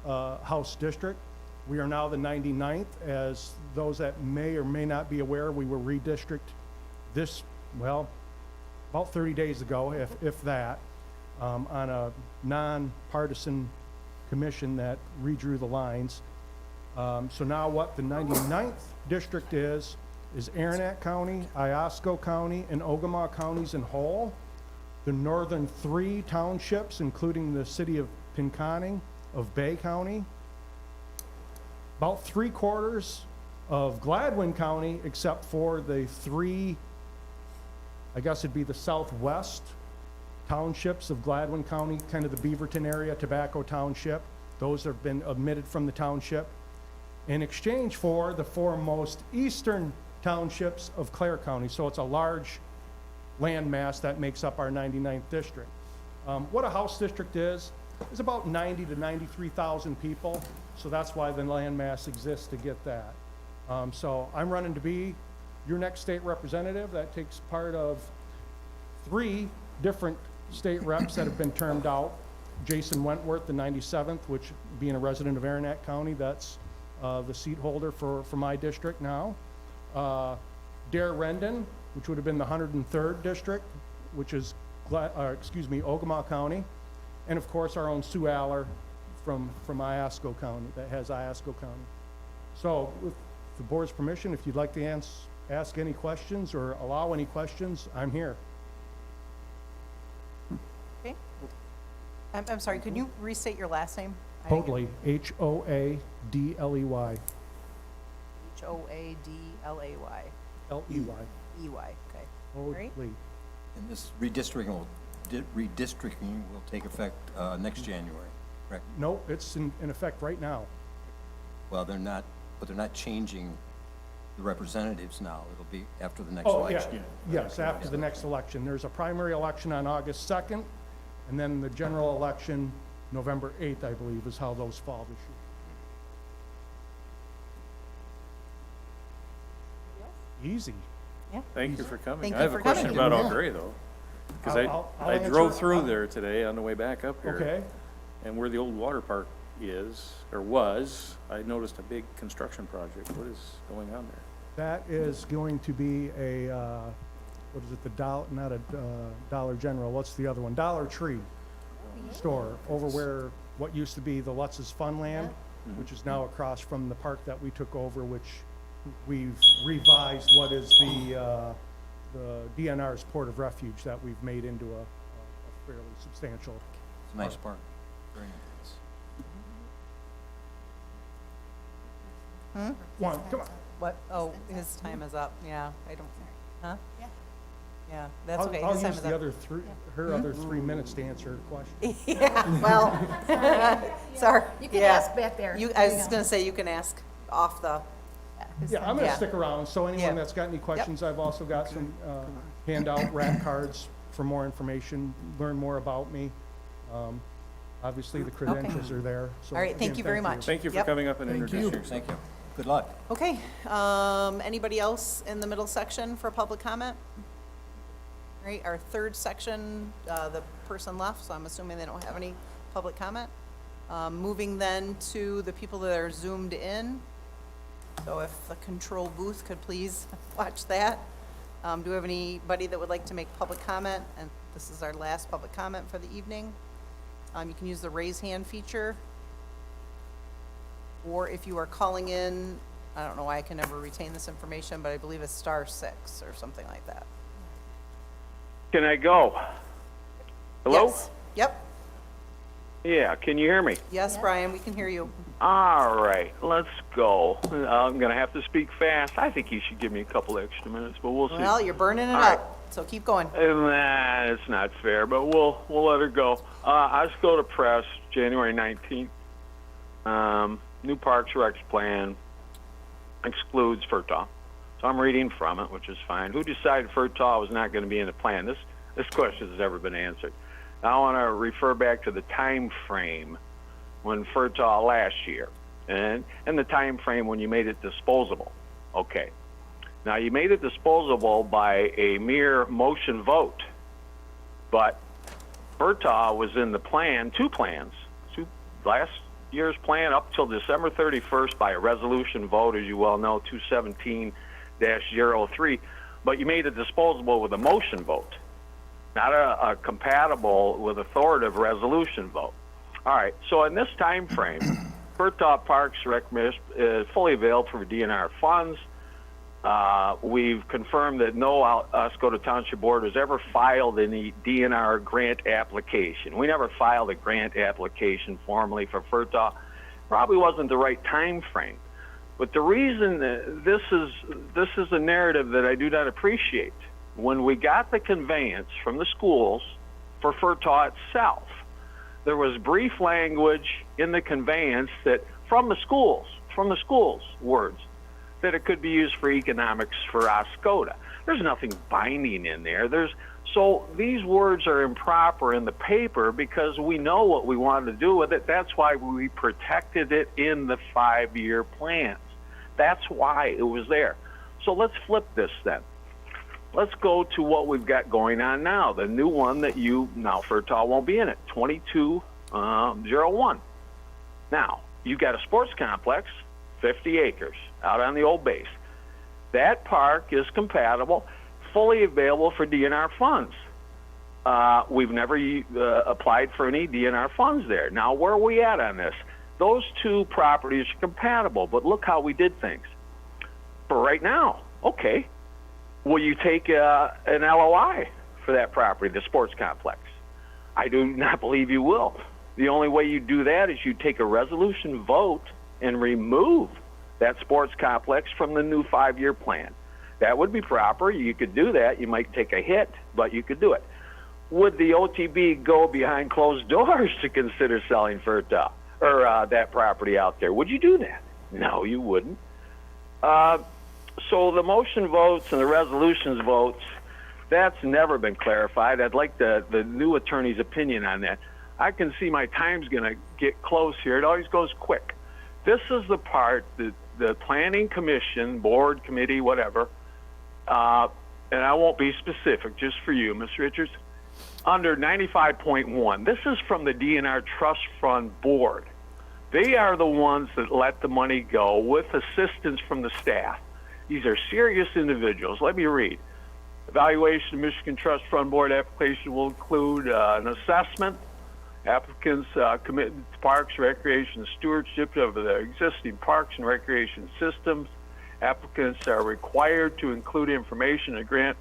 House district. We are now the 99th. As those that may or may not be aware, we were redistricted this, well, about 30 days ago, if that, on a nonpartisan commission that redrew the lines. So now what the 99th district is Aranet County, Iosco County, and Ogama counties in whole. The northern 3 townships, including the city of Pinconning of Bay County. About 3/4 of Gladwin County, except for the 3, I guess it'd be the southwest townships of Gladwin County, kind of the Beaverton area, Tobacco Township. Those have been omitted from the township in exchange for the 4 most eastern townships of Clare County. So it's a large landmass that makes up our 99th district. What a House district is about 90 to 93,000 people. So that's why the landmass exists, to get that. So I'm running to be your next state representative. That takes part of 3 different state reps that have been termed out. Jason Wentworth, the 97th, which being a resident of Aranet County, that's the seat holder for my district now. Dare Rendon, which would have been the 103rd district, which is, Ogama County. And of course, our own Sue Aller from Iosco County, that has Iosco County. So with the board's permission, if you'd like to ask any questions or allow any questions, I'm here.
Okay. I'm sorry, could you restate your last name?
Hoadley, Hoadley.
Hoadley.
Ley.
EY, okay. All right.
Hoadley.
And this redistricting will redistricting will take effect next January, correct?
No, it's in effect right now.
Well, they're not changing the representatives now. It'll be after the next
Oh, yeah,
election.
yes, after the next election. There's a primary election on August 2nd, and then the general election, November 8th, I believe, is how those fall this year. Easy.
Thank you for coming.
Thank
I
you
have
for
a question
coming.
about
Yeah.
Eau Gray, though. Because
I'll
I
answer-
drove through there today on the way back up here.
Okay,
And where the old water park is, or was, I noticed a big construction project. What is going on there?
that is going to be a, what is it, not a Dollar General, what's the other one? Dollar Tree store over where, what used to be the Lutz's Funland, which is now across from the park that we took over, which we've revised what is the DNR's Port of Refuge that we've made into a fairly substantial.
It's a nice park. Very nice.
One, come on.
What? Oh, his time is up. Yeah, I don't, huh? Yeah, that's okay.
I'll
His time
use
is
the
up.
other three, her other 3 minutes to answer her question.
Yeah, well, sorry.
You can
Yeah.
ask back there.
I was gonna say, you can ask off the,
Yeah, I'm gonna
Yeah.
stick around, so anyone
Yeah.
that's got any questions, I've also got some handout wrap cards for more information, learn more about me. Obviously, the credentials are there, so.
All right, thank
again,
you very much.
Thank you for
Yep.
coming up and
Thank
introducing
you.
yourself.
Thank you. Good luck.
Okay, anybody else in the middle section for public comment? All right, our third section, the person left, so I'm assuming they don't have any public comment. Moving then to the people that are zoomed in. So if the control booth could please watch that. Do we have anybody that would like to make public comment? And this is our last public comment for the evening. You can use the raise hand feature. Or if you are calling in, I don't know why I can never retain this information, but I believe it's *6 or something like that.
Can I go? Hello?
Yes. Yep.
Yeah, can you hear me?
Yes, Brian, we can hear you.
All right, let's go. I'm going to have to speak fast. I think you should give me a couple extra minutes, but we'll see.
Well, you're burning it
All right.
up, so keep going.
Nah, it's not fair, but we'll let her go. Oscoda Press, January 19th. New Parks Recs plan excludes FERTAW. So I'm reading from it, which is fine. Who decided FERTAW was not going to be in the plan? This question has never been answered. Now I want to refer back to the time frame when FERTAW last year, and the time frame when you made it disposable. Okay. Now you made it disposable by a mere motion vote, but FERTAW was in the plan, two last year's plan up till December 31st by a resolution vote, as you well know, 217-03, but you made it disposable with a motion vote, not a compatible with authoritative resolution vote. All right, so in this time frame, FERTAW Parks Rec is fully available for DNR funds. We've confirmed that no Oscoda Township Board has ever filed any DNR grant application. We never filed a grant application formally for FERTAW. Probably wasn't the right time frame. But the reason this is a narrative that I do not appreciate. When we got the conveyance from the schools for FERTAW itself, there was brief language in the conveyance that from the schools words, that it could be used for economics for Oscoda. There's nothing binding in there. So these words are improper in the paper because we know what we wanted to do with it. That's why we protected it in the 5-year plans. That's why it was there. So let's flip this then. Let's go to what we've got going on now. The new one that now FERTAW won't be in it, 2201. Now, you've got a sports complex, 50 acres, out on the old base. That park is compatible, fully available for DNR funds. We've never applied for any DNR funds there. Now, where are we at on this? Those two properties are compatible, but look how we did things. For right now, okay, will you take an LOI for that property, the sports complex? I do not believe you will. The only way you do that is you take a resolution vote and remove that sports complex from the new 5-year plan. That would be proper. You could do that. You might take a hit, but you could do it. would the OTB go behind closed doors to consider selling Ferta or that property out there? Would you do that? No, you wouldn't. So the motion votes and the resolutions votes, that's never been clarified. I'd like the new attorney's opinion on that. I can see my time's going to get close here. It always goes quick. This is the part that the Planning Commission, board, committee, whatever, and I won't be specific, just for you, Ms. Richards, under 95.1, this is from the DNR Trust Fund Board. They are the ones that let the money go with assistance from the staff. These are serious individuals. Let me read. Evaluation of Michigan Trust Fund Board application will include an assessment, applicants' commitment to parks, recreation, and stewardship of the existing parks and recreation systems. Applicants are required to include information in a grant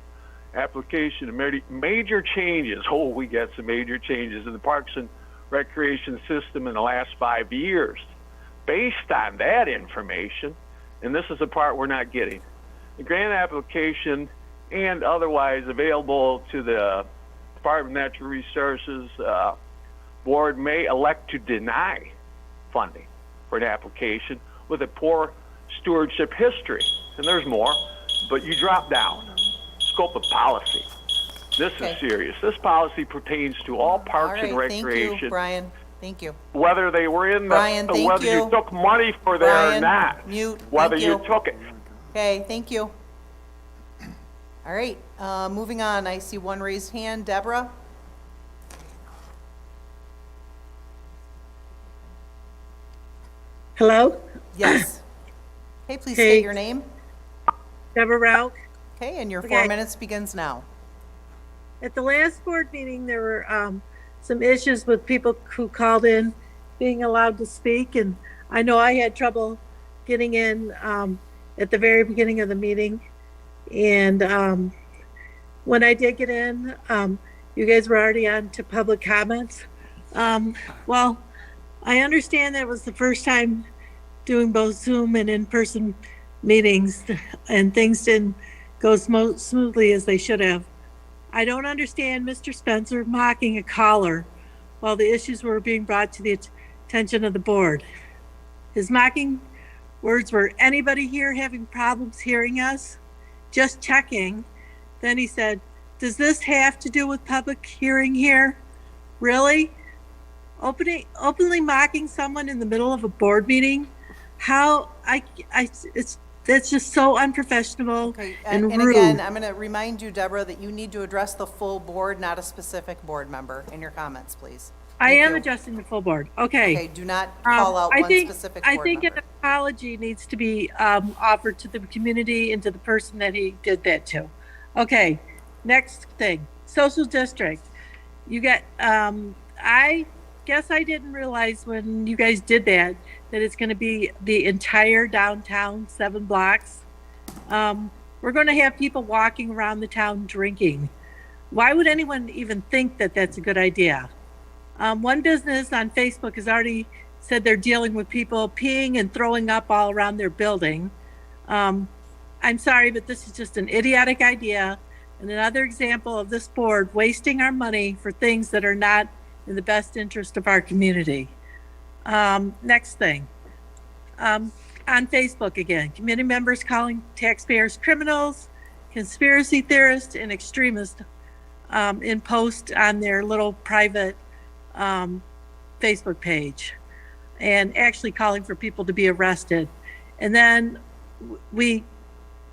application of major changes. Oh, we got some major changes in the parks and recreation system in the last 5 years. Based on that information, and this is the part we're not getting, the grant application and otherwise available to the Department of Natural Resources board may elect to deny funding for an application with a poor stewardship history. And there's more, but you drop down. Scope of policy. This is serious. This policy pertains to all parks and recreation.
Thank you, Brian. Thank you.
Whether they were in the,
Brian, thank
whether you took money for there or
Brian,
not.
mute.
Whether
Thank
you took it.
Okay, thank you. All right, moving on. I see one raised hand. Deborah?
Hello?
Yes. Okay, please
Okay.
state your name.
Deborah Rauch.
Okay, and your
Okay.
4 minutes begins now.
At the last board meeting, there were some issues with people who called in being allowed to speak, and I know I had trouble getting in at the very beginning of the meeting. And when I did get in, you guys were already on to public comments. Well, I understand that it was the first time doing both Zoom and in-person meetings, and things didn't go smoothly as they should have. I don't understand Mr. Spencer mocking a caller while the issues were being brought to the attention of the board. His mocking words were, "Anybody here having problems hearing us? Just checking." Then he said, "Does this have to do with public hearing here? Really? Openly mocking someone in the middle of a board meeting? That's just so unprofessional and
And
rude."
again, I'm going to remind you, Deborah, that you need to address the full board, not a specific board member, in your comments, please.
I
Thank
am
you.
adjusting the full board. Okay.
Okay, do not call out
I
one
think-
specific
I
board
think
member.
an apology needs to be offered to the community and to the person that he did that to. Okay, next thing, social district. You got, I guess I didn't realize when you guys did that it's gonna be the entire downtown 7 blocks. We're gonna have people walking around the town drinking. Why would anyone even think that that's a good idea? One business on Facebook has already said they're dealing with people peeing and throwing up all around their building. I'm sorry, but this is just an idiotic idea and another example of this board wasting our money for things that are not in the best interest of our community. Next thing, on Facebook again, committee members calling taxpayers criminals, conspiracy theorists, and extremists in posts on their little private Facebook page, and actually calling for people to be arrested. And then we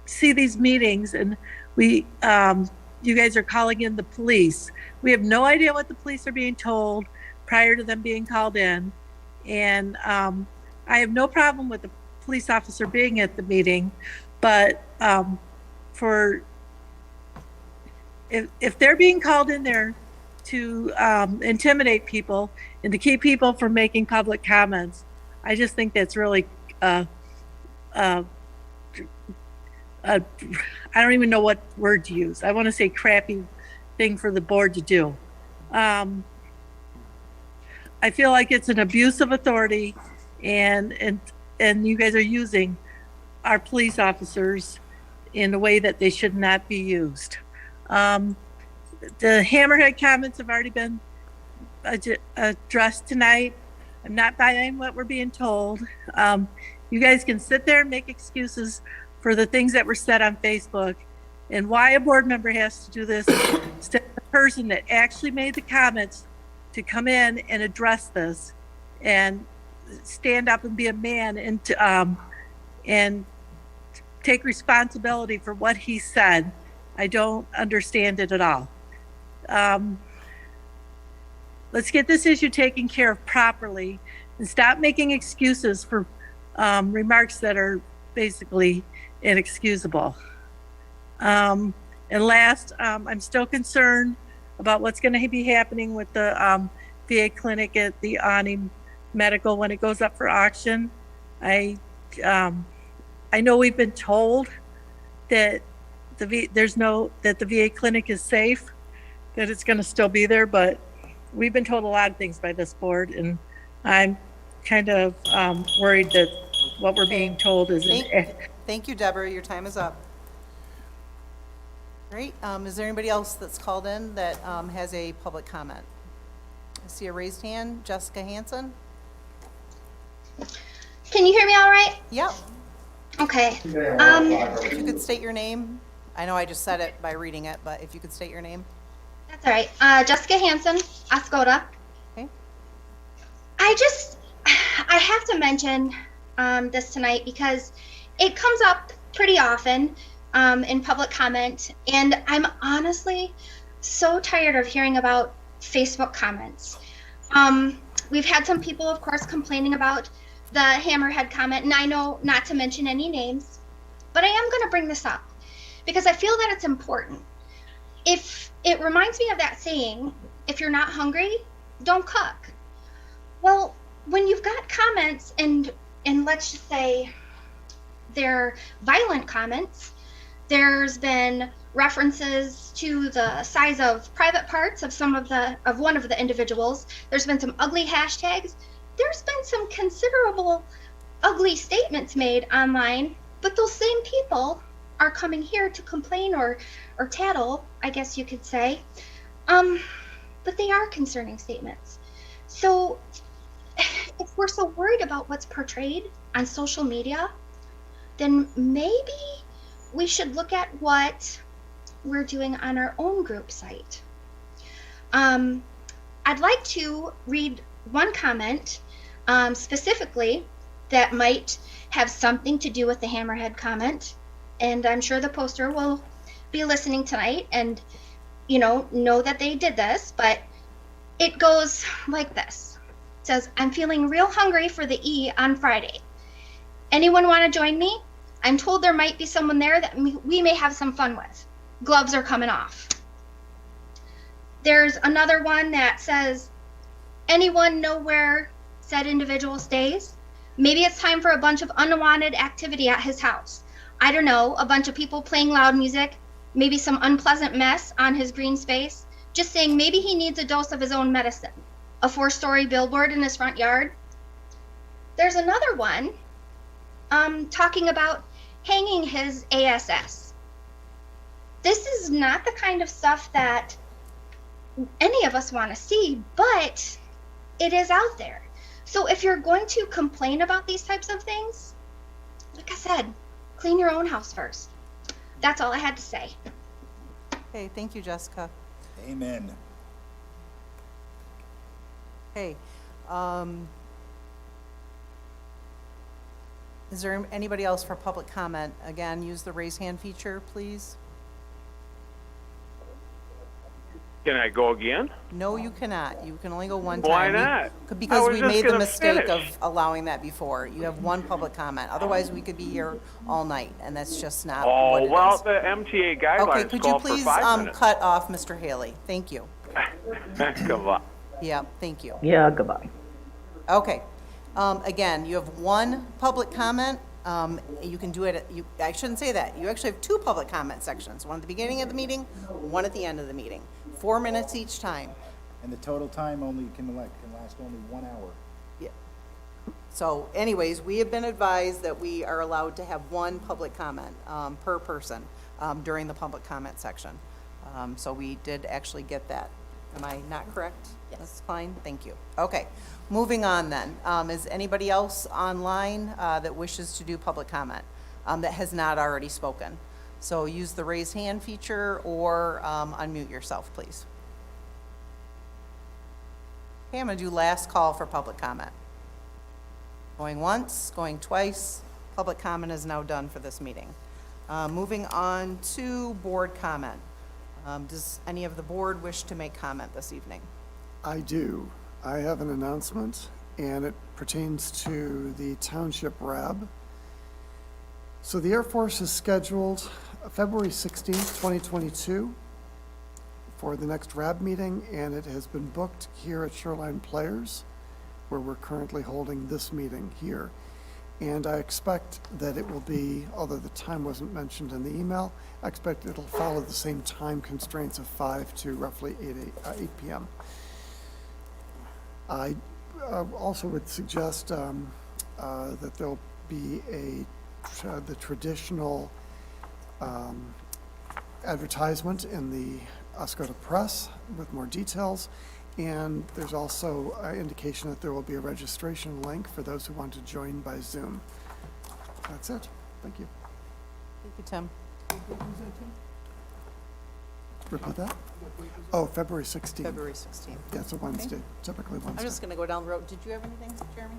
see these meetings and you guys are calling in the police. We have no idea what the police are being told prior to them being called in. And I have no problem with the police officer being at the meeting, but if they're being called in there to intimidate people and to keep people from making public comments, I just think that's really I don't even know what word to use. I want to say crappy thing for the board to do. I feel like it's an abuse of authority, and you guys are using our police officers in a way that they should not be used. the Hammerhead comments have already been addressed tonight. I'm not buying what we're being told. You guys can sit there and make excuses for the things that were said on Facebook and why a board member has to do this instead of the person that actually made the comments to come in and address this and stand up and be a man and take responsibility for what he said. I don't understand it at all. Let's get this issue taken care of properly and stop making excuses for remarks that are basically inexcusable. And last, I'm still concerned about what's going to be happening with the VA clinic at the Ani Medical when it goes up for auction. I know we've been told that the VA clinic is safe, that it's going to still be there, but we've been told a lot of things by this board, and I'm kind of worried that what we're being told is.
Thank you, Deborah. Your time is up. Great. Is there anybody else that's called in that has a public comment? I see a raised hand. Jessica Hansen.
Can you hear me all right?
Yep.
Okay.
If you could state your name. I know I just said it by reading it, but if you could state your name.
That's all right. Jessica Hansen, Oscoda.
Okay.
I have to mention this tonight because it comes up pretty often in public comment, and I'm honestly so tired of hearing about Facebook comments. We've had some people, of course, complaining about the Hammerhead comment, and I know not to mention any names, but I am going to bring this up because I feel that it's important. If it reminds me of that saying, if you're not hungry, don't cook. Well, when you've got comments and let's just say they're violent comments, there's been references to the size of private parts of one of the individuals. There's been some ugly hashtags. There's been some considerable ugly statements made online, but those same people are coming here to complain or tattle, I guess you could say. But they are concerning statements. So if we're so worried about what's portrayed on social media, then maybe we should look at what we're doing on our own group site. I'd like to read one comment specifically that might have something to do with the Hammerhead comment, and I'm sure the poster will be listening tonight and know that they did this, but it goes like this. It says, I'm feeling real hungry for the E on Friday. Anyone want to join me? I'm told there might be someone there that we may have some fun with. Gloves are coming off. There's another one that says, anyone know where said individual stays? Maybe it's time for a bunch of unwanted activity at his house. I don't know, a bunch of people playing loud music, maybe some unpleasant mess on his green space. Just saying maybe he needs a dose of his own medicine. A 4-story billboard in his front yard. There's another one talking about hanging his ASS. This is not the kind of stuff that any of us want to see, but it is out there. So if you're going to complain about these types of things, like I said, clean your own house first. That's all I had to say.
Okay, thank you, Jessica.
Amen.
Okay. Is there anybody else for public comment? Again, use the raise hand feature, please.
Can I go again?
No, you cannot. You can only go one
Why
time.
not?
Because we made the
gonna
mistake
finish.
of allowing that before. You have one public comment. Otherwise, we could be here all night, and that's just not what
Oh,
it
well,
is.
the MTA
Okay,
guidelines
could you
call for
please
5 minutes.
cut off Mr. Haley? Thank you.
Come on.
Yeah, thank you.
Yeah, goodbye.
Okay. Again, you have one public comment. You can do it, I shouldn't say that. You actually have two public comment sections, one at the beginning of the meeting, one at the end of the meeting. 4 minutes each time.
And the total time can last only 1 hour.
Yeah. So anyways, we have been advised that we are allowed to have one public comment per person during the public comment section. So we did actually get that. Am I not correct?
Yes.
That's fine, thank you. Okay, moving on then. Is anybody else online that wishes to do public comment that has not already spoken? So use the raise hand feature or unmute yourself, please. Okay, I'm going to do last call for public comment. Going once, going twice. Public comment is now done for this meeting. Moving on to board comment. Does any of the board wish to make comment this evening?
I do. I have an announcement, and it pertains to the Township RAB. So the Air Force is scheduled February 16th, 2022 for the next RAB meeting, and it has been booked here at Shoreline Players, where we're currently holding this meeting here. And I expect that it will be, although the time wasn't mentioned in the email, I expect it'll follow the same time constraints of 5 to roughly 8 p.m. I also would suggest that there'll be the traditional advertisement in the Oscoda Press with more details. And there's also an indication that there will be a registration link for those who want to join by Zoom. That's it. Thank you.
Thank you, Tim.
Repeat that? Oh, February 16th.
February 16th.
Yeah, it's a Wednesday, typically
I'm
Wednesday.
just going to go down the road. Did you have anything, Jeremy?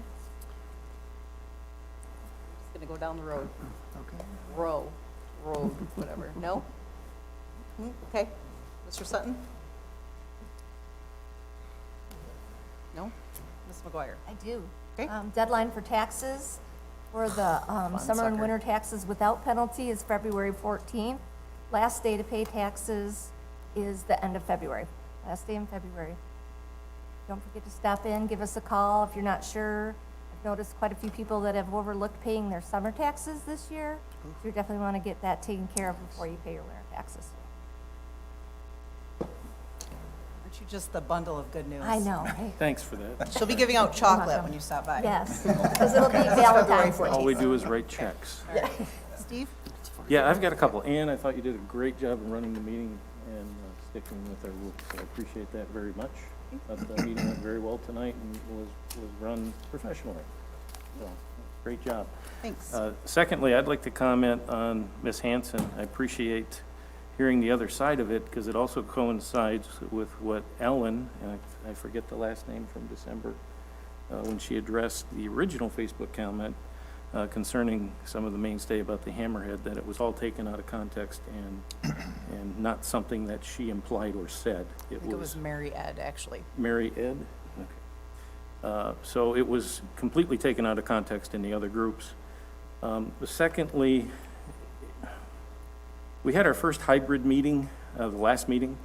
Just going to go down the road.
Okay.
Road, whatever. No? Okay. Mr. Sutton? No? Ms. McGuire?
I do.
Okay.
Deadline for taxes for the summer and
sucker.
winter taxes without penalty is February 14th. Last day to pay taxes is the end of February, last day in February. Don't forget to stop in, give us a call if you're not sure. I've noticed quite a few people that have overlooked paying their summer taxes this year. So you definitely want to get that taken care of before you pay your winter taxes.
Aren't you just the bundle of good news?
I know, right?
Thanks for that.
She'll be giving out chocolate when you stop by.
Yes, because it'll be Valentine's Day.
All we do is write checks.
Steve?
Yeah, I've got a couple. Ann, I thought you did a great job of running the meeting and sticking with our rules, so I appreciate that very much. The meeting went very well tonight and was run professionally. So, great job.
Thanks.
Secondly, I'd like to comment on Ms. Hanson. I appreciate hearing the other side of it because it also coincides with what Ellen, and I forget the last name from December, when she addressed the original Facebook comment concerning some of the mainstay about the hammerhead, that it was all taken out of context and not something that she implied or said.
I think it was Mary Ed, actually.
Mary Ed? Okay. So it was completely taken out of context in the other groups. Secondly, we had our first hybrid meeting, the last meeting.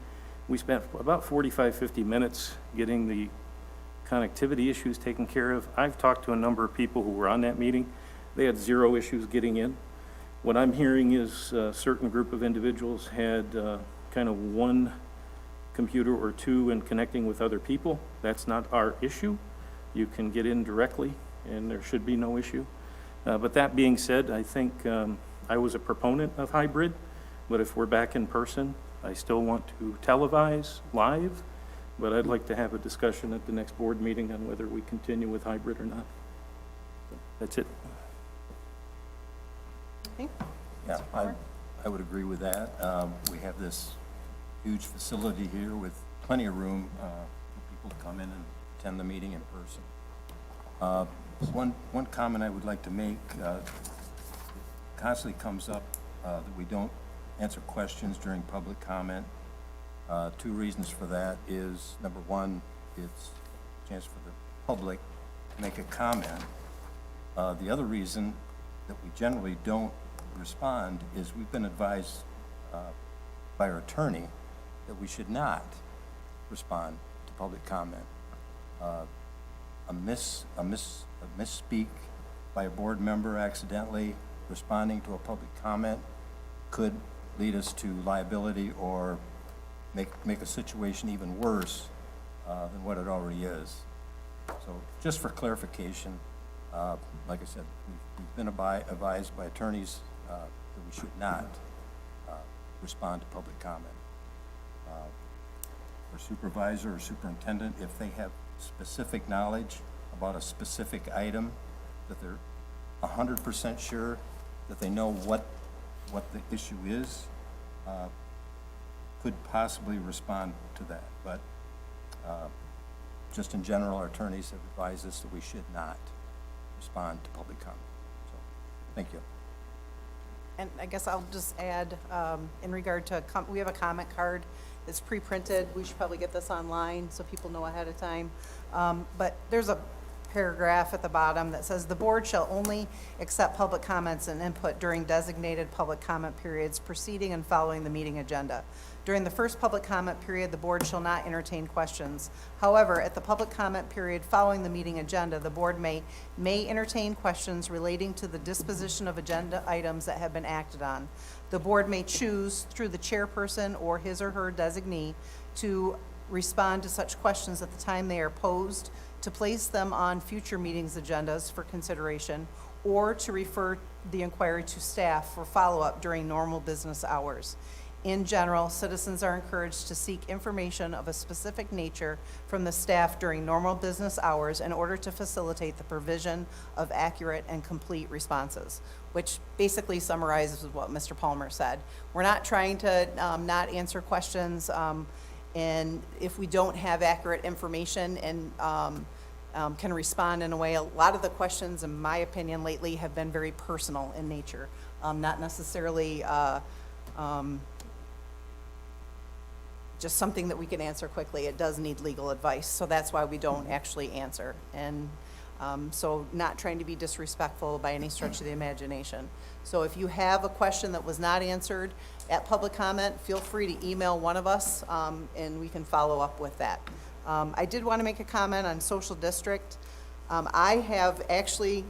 We spent about 45, 50 minutes getting the connectivity issues taken care of. I've talked to a number of people who were on that meeting. They had zero issues getting in. What I'm hearing is a certain group of individuals had kind of one computer or two and connecting with other people. That's not our issue. You can get in directly and there should be no issue. But that being said, I think I was a proponent of hybrid, but if we're back in person, I still want to televise live, but I'd like to have a discussion at the next board meeting on whether we continue with hybrid or not. So that's it.
Yeah, I would agree with that. We have this huge facility here with plenty of room for people to come in and attend the meeting in person. One comment I would like to make, constantly comes up that we don't answer questions during public comment. Two reasons for that is, number one, it's a chance for the public to make a comment. The other reason that we generally don't respond is we've been advised by our attorney that we should not respond to public comment. A misspeak by a board member accidentally responding to a public comment could lead us to liability or make a situation even worse than what it already is. So just for clarification, like I said, we've been advised by attorneys that we should not respond to public comment. or supervisor or superintendent, if they have specific knowledge about a specific item, that they're 100% sure that they know what the issue is, could possibly respond to that. But just in general, our attorneys have advised us that we should not respond to public comment. So, thank you.
And I guess I'll just add, in regard to, we have a comment card that's pre-printed. We should probably get this online so people know ahead of time. But there's a paragraph at the bottom that says, "The board shall only accept public comments and input during designated public comment periods preceding and following the meeting agenda. During the first public comment period, the board shall not entertain questions. However, at the public comment period following the meeting agenda, the board may entertain questions relating to the disposition of agenda items that have been acted on. The board may choose, through the chairperson or his or her designee, to respond to such questions at the time they are posed, to place them on future meetings' agendas for consideration, or to refer the inquiry to staff for follow-up during normal business hours. In general, citizens are encouraged to seek information of a specific nature from the staff during normal business hours in order to facilitate the provision of accurate and complete responses," which basically summarizes what Mr. Palmer said. We're not trying to not answer questions, and if we don't have accurate information and can respond in a way, a lot of the questions, in my opinion, lately have been very personal in nature, not necessarily just something that we can answer quickly. It does need legal advice, so that's why we don't actually answer. And so not trying to be disrespectful by any stretch of the imagination. So if you have a question that was not answered at public comment, feel free to email one of us, and we can follow up with that. I did want to make a comment on social district. I have actually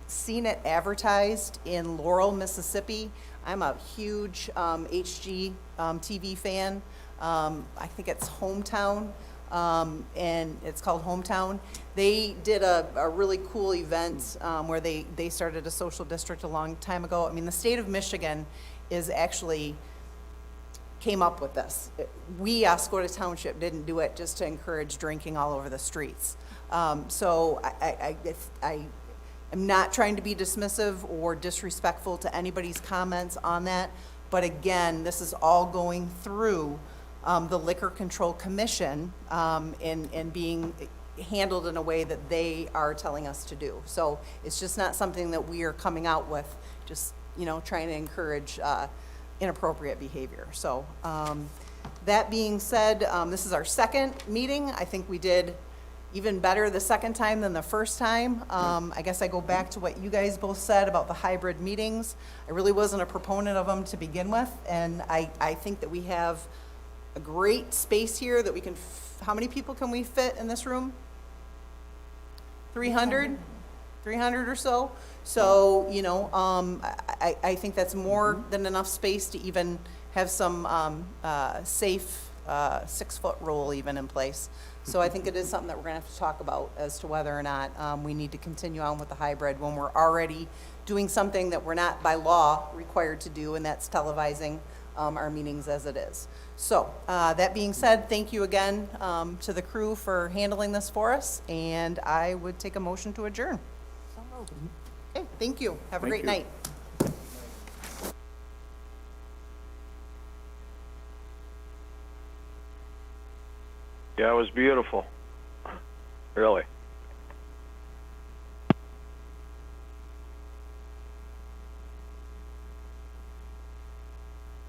seen it advertised in Laurel, Mississippi. I'm a huge HG TV fan. I think it's Hometown, and it's called Hometown. They did a really cool event where they started a social district a long time ago. I mean, the state of Michigan is actually came up with this. We, Oscoda Township, didn't do it just to encourage drinking all over the streets. So I am not trying to be dismissive or disrespectful to anybody's comments on that, but again, this is all going through the Liquor Control Commission and being handled in a way that they are telling us to do. So it's just not something that we are coming out with, just, you know, trying to encourage inappropriate behavior. So that being said, this is our second meeting. I think we did even better the second time than the first time. I guess I go back to what you guys both said about the hybrid meetings. I really wasn't a proponent of them to begin with, and I think that we have a great space here that we can, how many people can we fit in this room? 300? 300 or so. So, you know, I think that's more than enough space to even have some safe 6-foot rule even in place. So I think it is something that we're gonna have to talk about as to whether or not we need to continue on with the hybrid when we're already doing something that we're not by law required to do, and that's televising our meetings as it is. So that being said, thank you again to the crew for handling this for us, and I would take a motion to adjourn.
So moved.
Okay, thank you. Have a great night.
Yeah, it was beautiful. Really.